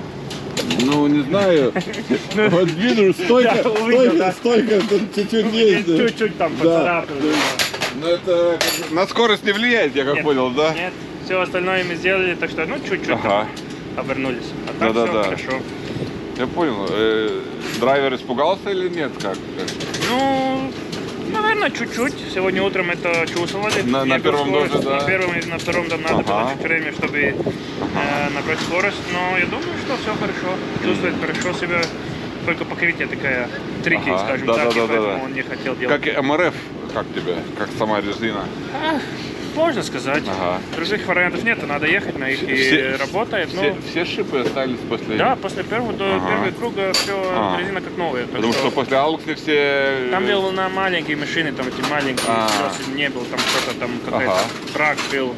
Ну, не знаю. Вот вижу, стойка тут чуть-чуть есть. Чуть-чуть там поцарапали. Но это на скорость не влияет, я как понял, да? Нет, все остальное мы сделали, так что, ну, чуть-чуть обернулись. А так все хорошо. Я понял. Драйвер испугался или нет? Как? Ну, наверное, чуть-чуть. Сегодня утром это чувствовали. На первом тоже, да? На первом и на втором там надо было чуть время, чтобы набрать скорость. Но я думаю, что все хорошо. Чувствует хорошо себя. Только покрытие такая трики, скажем так, и поэтому он не хотел делать. Как МРФ, как тебе? Как сама резина? Можно сказать. Других вариантов нет, надо ехать на их и работает. Все шипы остались после... Да, после первого круга все резина как новая. Потому что после Аукса все... Там был на маленькие машины, там эти маленькие, колеса не было, там что-то там какой-то брак был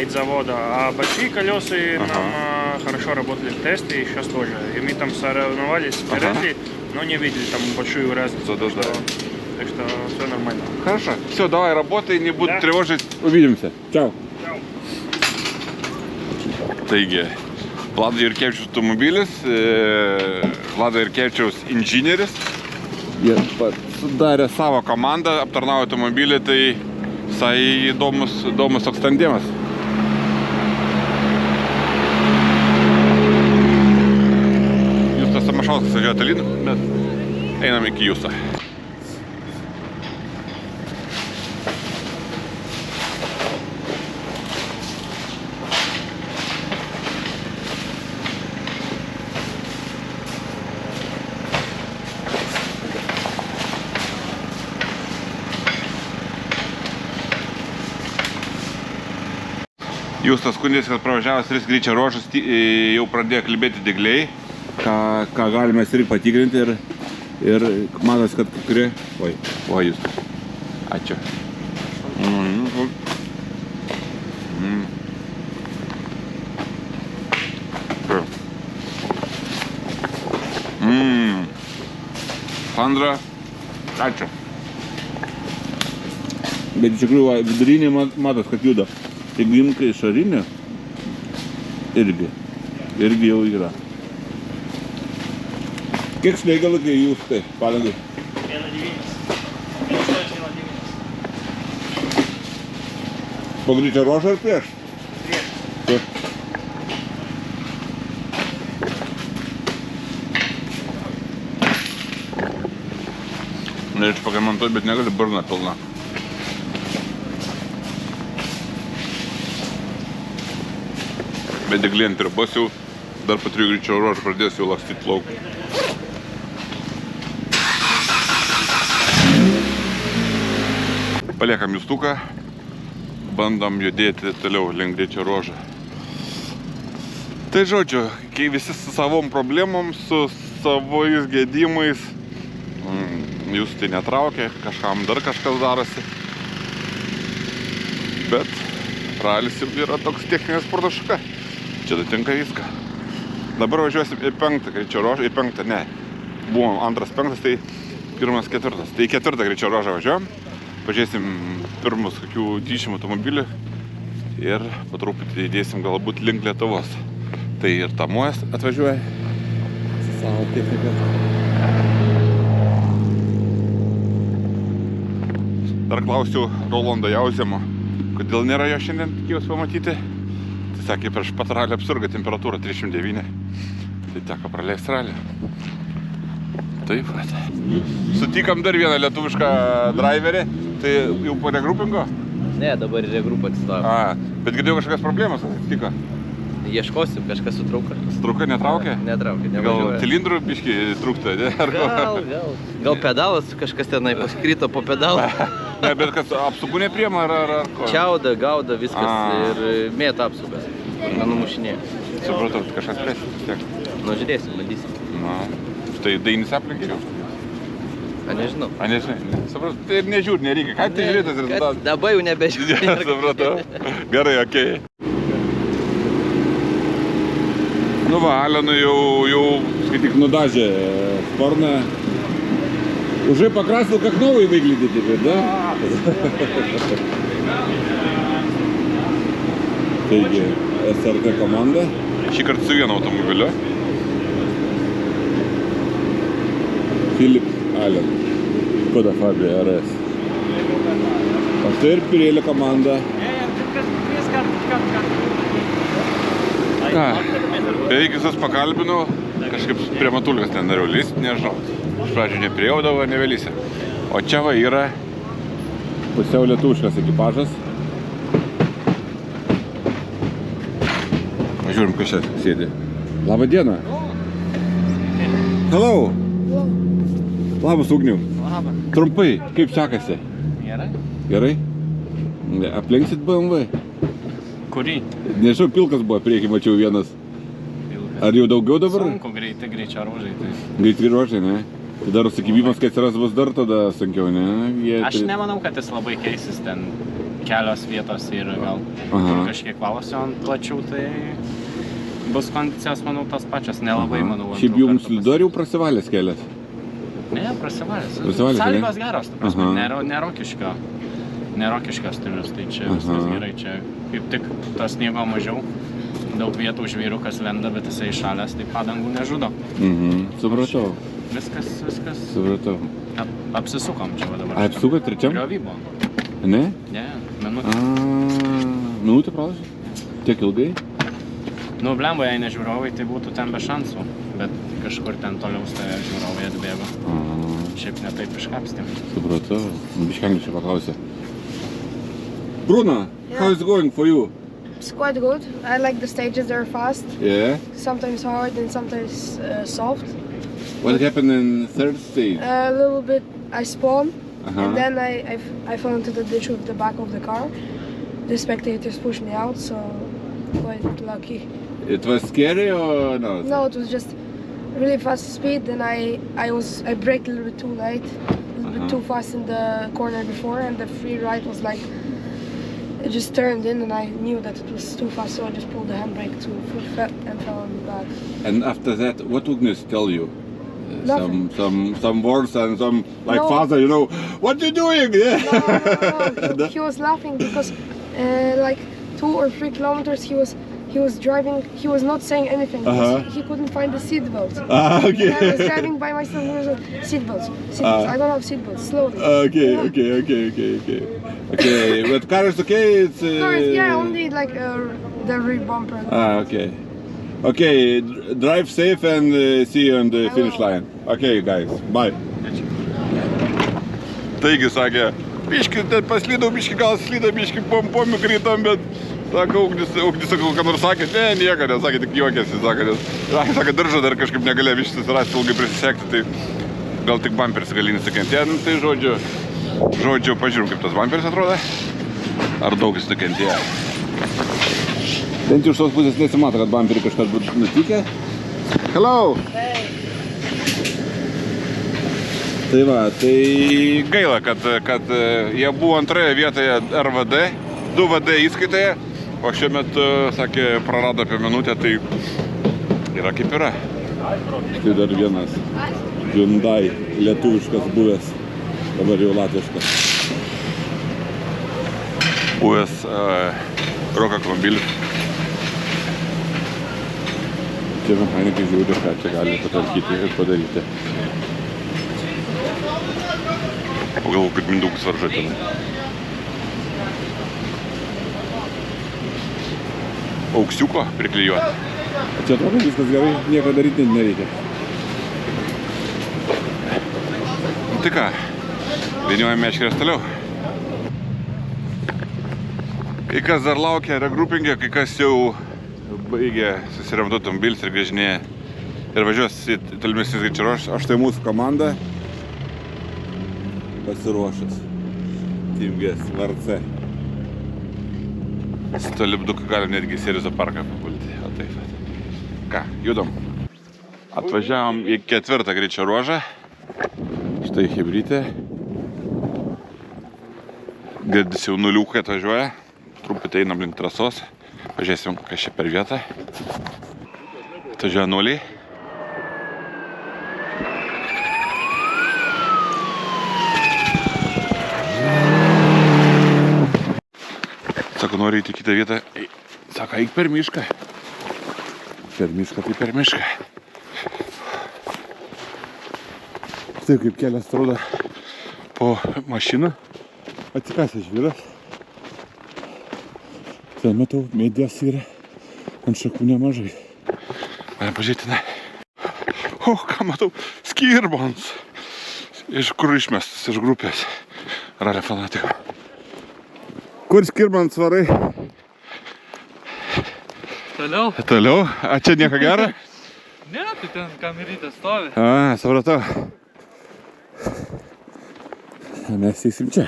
из завода. А большие колеса нам хорошо работали в тесте, и сейчас тоже. И мы там соревновались спереди, но не видели там большую разницу. Так что все нормально. Хорошо. Все, давай работай, не буду тревожить. Увидимся. Чао. Taigi, Vlado Jurkevičiaus automobilis, Vlado Jurkevičiaus inžinieris. Jie sudarė savo komandą, aptarnauja automobilį, tai visai įdomus toks tandemas. Justas Samašauskas važiuoja tolyn, bet einam iki Justo. Justas skundėsi, kad pravažiavęs 3 greičio ruožus jau pradėjo kalbėti degliai, ką galime ir patikrinti ir matos, kad kurie... Oi, Justas. Ačiū. Sandra, ačiū. Bet iš tikrųjų vidurinė matos, kad juda. Jeigu imka išorinė, irgi jau yra. Kiek slėgio laikai jūs tai padangai? 1,9. Po greičio ruožo ar prieš? Prieš. Norėčiau pagamontuoti, bet negali, burna pilna. Bet deglė ant ribos jau dar po 3 greičio ruožų pradės jau lakstyti lauk. Paliekam Justuką, bandom judėti toliau link greičio ruožą. Tai žodžiu, kai visi su savom problemom, su savais gedimais, Justai netraukia, kažkam dar kažkas darosi. Bet ralis yra toks techninės sporto šaka. Čia datinka viską. Dabar važiuosim į 5 greičio ruožą, į 5, ne. Buvom 2, 5, tai 1, 4. Tai 4 greičio ruožą važiuojam. Pažiūrėsim pirmus kokių 20 automobilių ir po truputį įdėsim galbūt link Lietuvos. Tai ir Tamojas atvažiuoja su savo technika. Dar klausiau Rolando Jauzemo, kodėl nėra jo šiandien, tikėjausi pamatyti. Tai sakė, prieš pat ralį apsurga temperatūra 309. Tai teko praleisti ralį. Taip pat. Sutikam dar vieną lietuvišką driverį. Tai jau po regrupingo? Ne, dabar regrupo atstovė. Bet girdėjau, kažkokias problemas atsitiko. Ieškosim, kažkas sutrauka. Sutrauka, netraukė? Netraukė, Gal nevažiuoja. cilindrų biškį trūksta, ne? Gal pedalas kažkas tenai paskrito po pedalą. Ne, bet kas apsugų nepriema ar ko? Čiauda, gauda, viskas ir mėta apsugas. Nenumušinėja. Supratau, kažkas plėsis vis tiek. Nu, žiūrėsim, bandysim. Na, Tai dainis aplinkai jau? Nežinau. Nežinai. Supratau, tai ir nežiūri, nereikia. Ką tai žiūrėti tas rezultatas? Dabar jau nebežiūrėti. Supratau. Gerai, okei. Nu va, Alenui jau skaityk, nudažė sparną. Уже покрасил, как новый выглядит теперь, да? Taigi, SRT komanda. Šį kartą su vienu automobiliu. Philip Allen. Koda Fabia RS. O tai ir Pirelli komanda. Beveik visus pakalbinau. Kažkaip prie Matulės nenoriu lyst, nežinau. Iš pradžių neprijaudavo, nevelysi. O čia va yra pusiau lietuviškas ekipažas. Žiūrim, kas čia sėdi. Labą dieną. Hello. Labas, Ugniau. Labas. Trumpai, kaip sekasi? Gerai. Gerai? Aplenksit BMW? Kurį? Nežinau, pilkas buvo priekį, mačiau vienas. Ar jau daugiau dabar? Sunku, greičio ruožai. Tai... Greiti ruožai, ne? Tai dar sukibimas, kai atsiras bus dar tada sunkiau, ne? Aš nemanau, kad jis labai keisis ten kelios vietos ir gal kažkiek valosiu ant plačių, tai bus kondicijos, manau, tos pačios, nelabai, manau. Šiaip jums slidu ar jau prasivalęs kelias? Ne, prasivalęs. Prasivalęs, Sąlygos geros, ta prasme, nerokiško stilius, tai čia viskas gerai, čia kaip tik tas sniego mažiau. Daug vietų žvyrukas lenda, bet jisai šalės, tai padangų nežudo. Supratau. Viskas. Supratau. Apsisukom čia va dabar. Apsisuko trečiam? Griovy buvo. Ne? Ne, minutė. Minutė pralašė? Tiek ilgai? Nu, blemba, jei ne žiūrovai, tai būtų ten be šansų. Bet kažkur ten toliau stovėjo žiūrovai atbėgo. Šiaip ne taip iškapstėm. Supratau. Biškį angliškai paklausė. Bruna, how is it going for you? It's quite good. I like the stages, they're fast. Yeah. Sometimes hard and sometimes soft. What happened in third stage? A little bit, I spawned and then I fell into the ditch with the back of the car. The spectators pushed me out, so quite lucky. It was scary or no? No, it was just really fast speed and I braked a little bit too late, a little bit too fast in the corner before, and the free ride was like, it just turned in and I knew that it was too fast, so I just pulled the handbrake and fell on the back. And after that, what Ugnis tell you? Nothing. Some words and some like father, you know, what you doing? Yeah. No. He was laughing because like 2 or 3 kilometers he was driving. He was not saying anything. He couldn't find the seat belt. Okay. And I was driving by myself. He was like, seat belts. I don't have seat belts. Slowly. Okay. But car is okay. It's. Only like the rear bumper. Okay. Okay. Drive safe and see you on the finish line. Okay, guys. Bye. Taigi, sakė, biški paslydau, biški gal slydo, biški pompomi krytom, bet sako, Ugnis, sakau, ką nors sakė, ne, nieko nesakė, tik juokėsi, sakė, diržą dar kažkaip negalėjo biški susirasti, ilgai prisisekti, tai gal tik bamperis galinis nukentėjo, tai žodžiu, pažiūrim, kaip tas bamperis atrodo, ar daug jis nukentėjo. Bent jau iš tos pusės nesimato, kad bamperį kažkas būtų nutikę. Hello! Tai va, tai gaila, kad jie buvo antroje vietoje RVD, 2 VD įskaitoje, o šiuo metu, sakė, prarado apie minutę, tai yra kaip yra. Štai dar vienas Hyundai lietuviškas buvęs, dabar jau latviškas. Buvęs Roka automobilis. Čia mechanikai žiūri, ką čia gali patalkyti ir padaryti. Pagalvoju, kad Mindaugas varžo ten. Auksiuko priklijuoti. Čia atrodo viskas gerai, nieko daryti nereikia. Tai ką, vyniuojame meškerės toliau. Kai kas dar laukia regroupingė, kai kas jau baigė susiremti automobilis ir grįžinėja ir važiuos į tolimesnius greičius. O štai mūsų komanda pasiruošęs. Team GS VRC. Su to lipduku galim netgi Serizo parką papulti. O taip. Ką, judam. Atvažiavom į 4. greičio ruožą. Štai hibrytė. Girdisi jau nuliukai atvažiuoja. Truputį einam link trasos. Pažiūrėsim, kas čia per vietą. Atvažiuoja nuliai. Sako, nori įti kitą vietą. Sako, eik per mišką. Per mišką, tai per mišką. Taip kaip kelias atrodo po mašiną. Atsikasęs žvyras. Ten matau, medės yra ant šakų nemažai. Galim pažiūrėti, ne. O, ką matau? Skirbons. Iš kur išmestas, iš grupės. Ralio fanatiko. Kur Skirbons varai? Toliau. Toliau? A, čia nieko gero? Ne, tai ten kamerytė stovi. A, supratau. Mes eisim čia.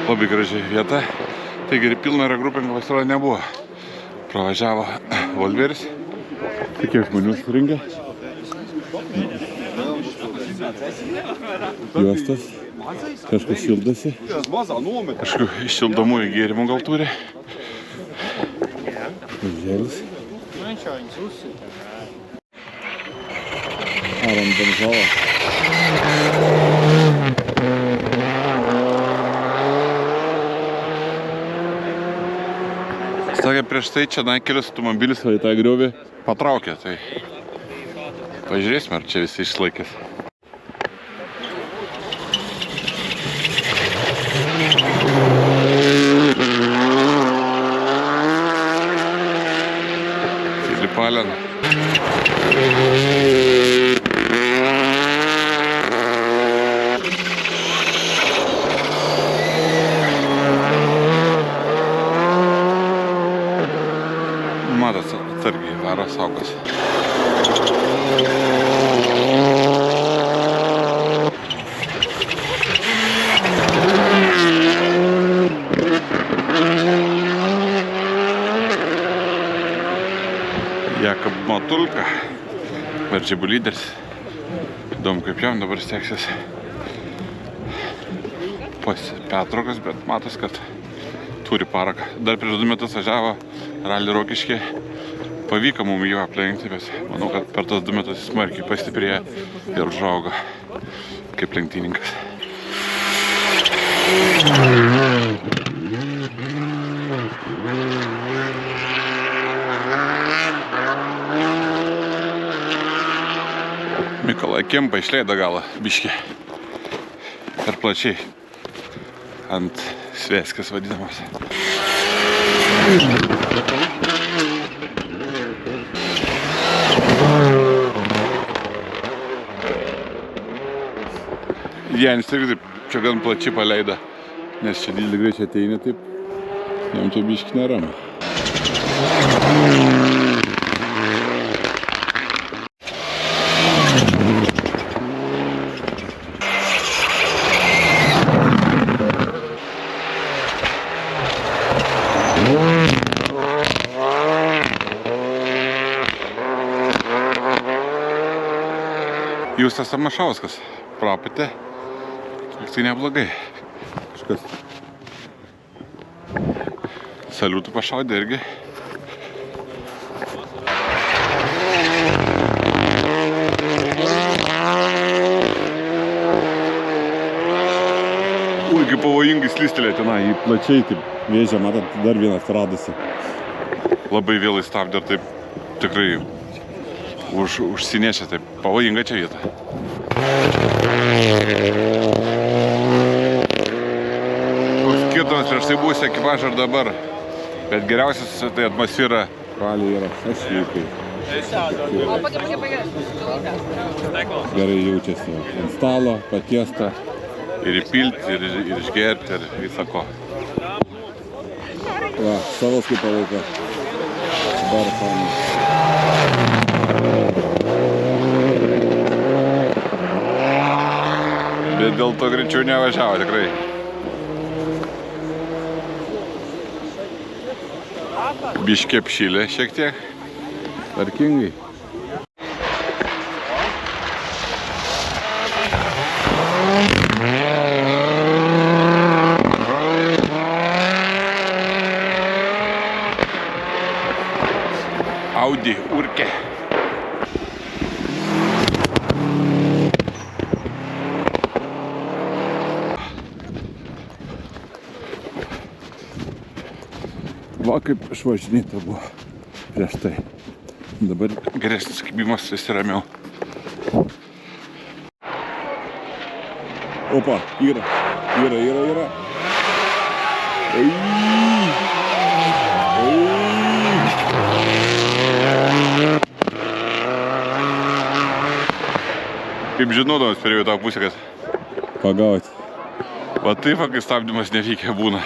Labai graži vieta. Taigi ir pilna yra grupė, pasirodo nebuvo. Pravažiavo Volveris. Tai kiek žmonių surinkę. Juostas. Kažkas šildosi. Kažkokių šildomųjų gėrimų gal turi. Žėlis. Aram Benžala. Sakė, prieš tai čia kelias automobilis į tą griovį patraukė, tai pažiūrėsime, ar čia visi išlaikės. Filipalен. Matas atsargiai varo, saugos. Jakub Matulka, varžybų lyderis. Įdomu, kaip jam dabar seksis pas Petrokas, bet matos, kad turi paraką. Dar prieš 2 metus važiavo Rally Rokiškė. Pavyko mums jų aplenkti, bet manau, kad per tos 2 metus smarkiai pastiprėjo ir užaugo kaip lenktyninkas. Mikolą Kempą išleido galą biškį per plačiai ant svėskės vadinamos. Janis irgi taip čia gan plačiai paleido, nes čia didelį greičio ateini, taip jam čia biškį neramu. Justas Tamašauskas prapėtė, tai neblogai. Kažkas saliutų pašaudė irgi. Ui, kaip pavojingai slystelė tenai, į plačiai, taip vėžė, matot, dar vienas radosi. Labai vėlai stabdė ir taip tikrai užsinešė, taip pavojinga čia vieta. Skirtumas prieš tai buvusi ekipažą ir dabar, bet geriausias tai atmosfera rally yra šašlykai. Gerai jaučiasi ant stalo, patiesta, ir įpilti, ir išgerti, ir visą ko. Va, savos kaip palaiko. Bet dėl to greičiau nevažiavo tikrai. Biškė apšylė šiek tiek. Tvarkingai. Audi Urke. Va kaip išvažinėta buvo prieš tai. Dabar geresnis kibimas, vis ramiau. Opa, yra. Kaip žinodamas per tą pusę, kad pagauti. Va taip, kai stabdymas neveikia būna.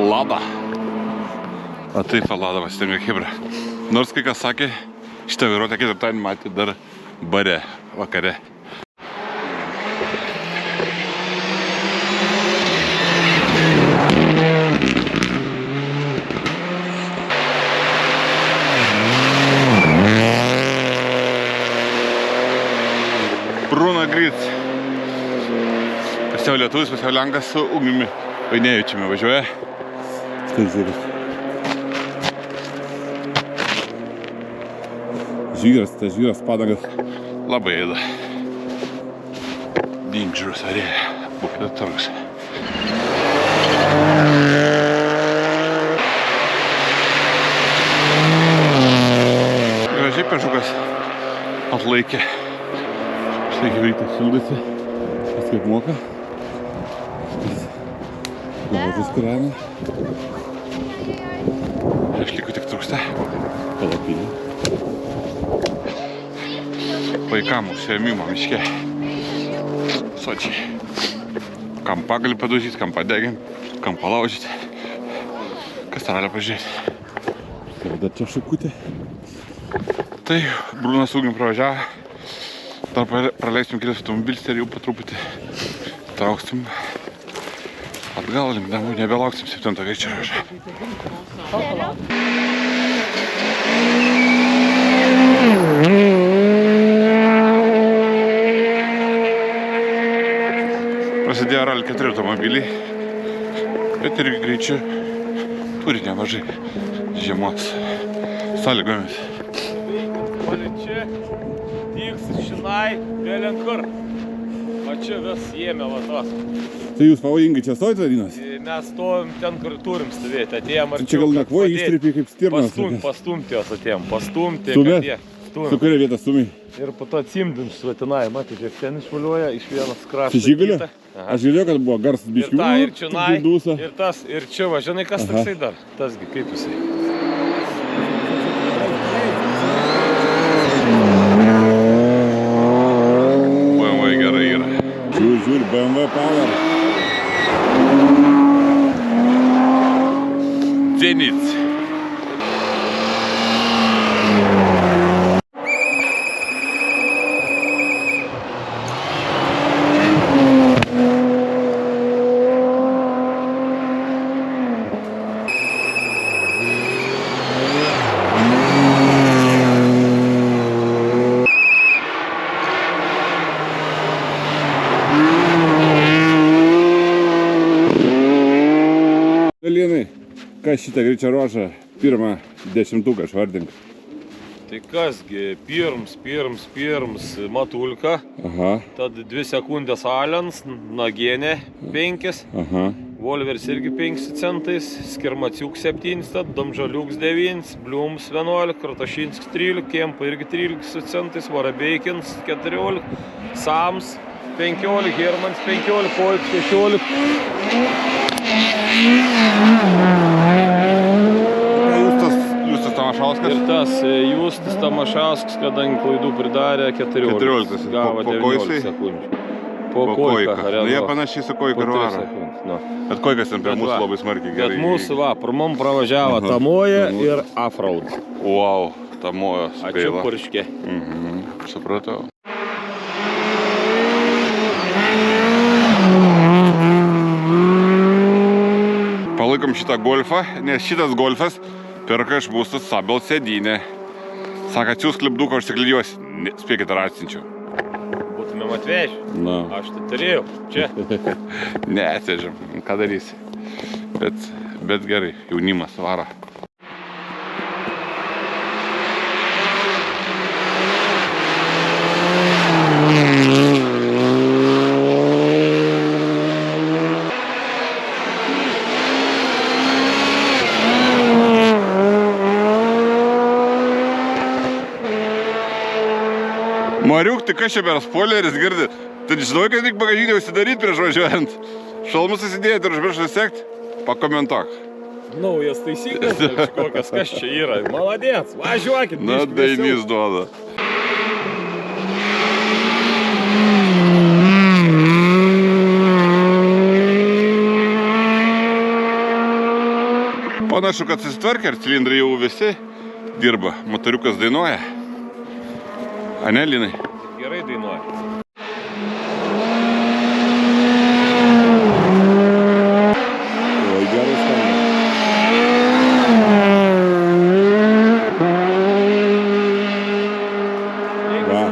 Lada. O taip, Lada pasitėmė Chebra. Nors kai kas sakė, šitą vairuotę ketvirtadienį matė dar bare vakare. Bruno Grits. Pasiau lietuvis, pasiau lenkas su Ugnimi Vainevičiumi važiuoja. Štai žiūrės. Tas žvyras padangas labai ėda. Dangerous area. Būkite atsargus. Gražiai pežukas atlaikė. Štai greitai šildasi. Šis kaip moka. Gavotis kūrena. Išliko tik trūksta palapinė. Vaikam užsiėmimo miške. Sočiai. Kam pagalį padužyti, kam padeginti, kam palaužyti. Kas ralia pažiūrėti. Dar čia šakutė. Tai Brunas Ugnim pravažiavo. Dar praleistum kelias automobilis ir jau patruputį trauksim atgal link namų. Nebelauksim 7 greičio ruožą. Prasidėjo Rally 4 automobiliai, bet ir greičių turi nemažai žiemos sąlygomis. Čia tiks šinai vėlenkur, o čia vis jėmė vatos. Tai jūs pavojingai čia stovite, vadinas? Mes stovim ten, kur turim stovėti, atėjom arčiau. Čia gal nakvoji ištripė kaip stirnas? Pastumti jos atėjom, pastumti, kad jie. Su kuria vieta stumiai? Ir po to atsimdim suvatinai, matyti, kiek ten išvaliuoja, iš vienas kraštas. Su žygulio? Aš žiūrėjau, kad buvo garsas biškių. Ir čionai, ir tas, ir čia va, žinai, kas toksai dar? Tasgi, kaip jisai. BMW gerai yra. Žiūri, BMW Power. Zenit. Linai, kas šitą greičio ruožą pirmą 10-tuką išvardink? Tai kasgi, pirms Matulka, tad 2 sekundės Alens, Nagienė 5, Volvers irgi 5 centais, Skirmaciuk 7, Domžaliuks 9, Bliums 11, Kratošinskis 13, Kempa irgi 13 centais, Vorabeikins 14, Sams 15, Hermans 15, Koik 16. Justas Tamašauskas. Ir tas Justas Tamašauskas, kadangi klaidų pridarė 14. Gavo 19 sekundžių. Po Koika. Nu, jie panašiai su Koika ir varo. Bet Koikas ten prie mūsų labai smarkiai gerai. Bet mūsų pirmom pravažiavo Tamoja ir Afraud. Wow, Tamoja spėva. Ačiū purškė. Supratau. Palaikom šitą golfą, nes šitas golfas perka iš mūsų Sabel sėdynę. Saka, atsiūsk lipduką, aš tiklijuosi. Spėkit, ar atsinčiau. Būtumėm atvežę. Na. Aš tai turėjau. Čia. Ne, atvežėm. Ką darysi? Bet gerai, jaunimas varo. Mariuk, tai kas čia per spoileris girdi? Tai žinau, kad tik bagažinę užsidaryti prieš važiuojant. Šalmus įsidėjai ir užmiršai sekti? Pakomentuok. Naujas taisyklės, kokias kas čia yra. Maladėts, važiuokit. Na, Dainys duoda. Panašu, kad susitvarkė ir cilindrai jau visi dirba. Motoriukas dainuoja. Ane, Linai? Gerai dainuoja. Oi, gerai skamba. Va.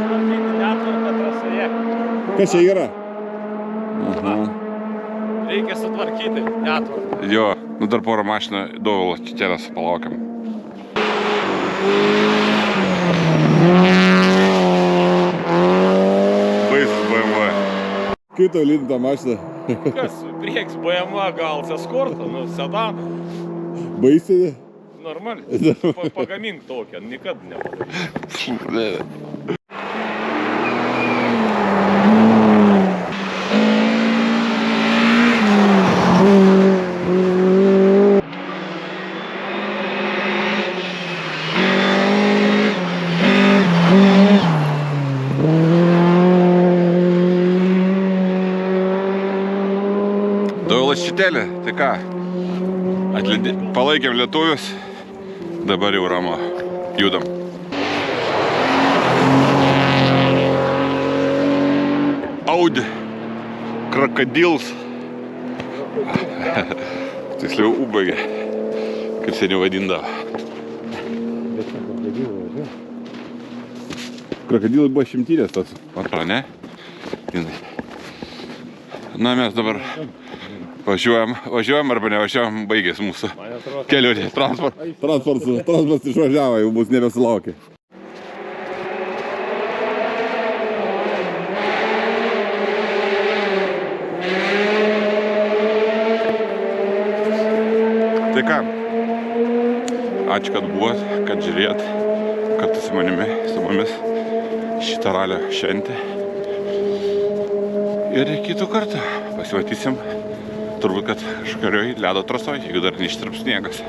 Kas čia yra? Aha. Reikia sutvarkyti netvarką. Jo, nu dar porą mašiną Dovilo Čiteras palaukiam. Kaip tau lydin tą mašiną? Kas? Prieks BMW gal Escorta, nu sedan. Baisiai? Normaliai. Pagamink tokią, nikad nepadarė. Dovilas Čitelė, tai ką? Palaikėm lietuvius, dabar jau ramu, judam. Audi Krokodils. Tiksliau Ubagė, kaip seniau vadindavo. Krokodilai buvo šimtinės tas. Antra, ne? Na, mes dabar važiuojam arba nevažiuojam, baigės mūsų kelionė. Transportas išvažiavo, jau bus nebesulaukė. Tai ką, ačiū, kad buvot, kad žiūrėt, kad su mumis šitą ralio šventę. Ir kitų kartų pasimatysim, turbūt, kad kažkurioj ledo trasoj, jeigu dar neištirps sniegas.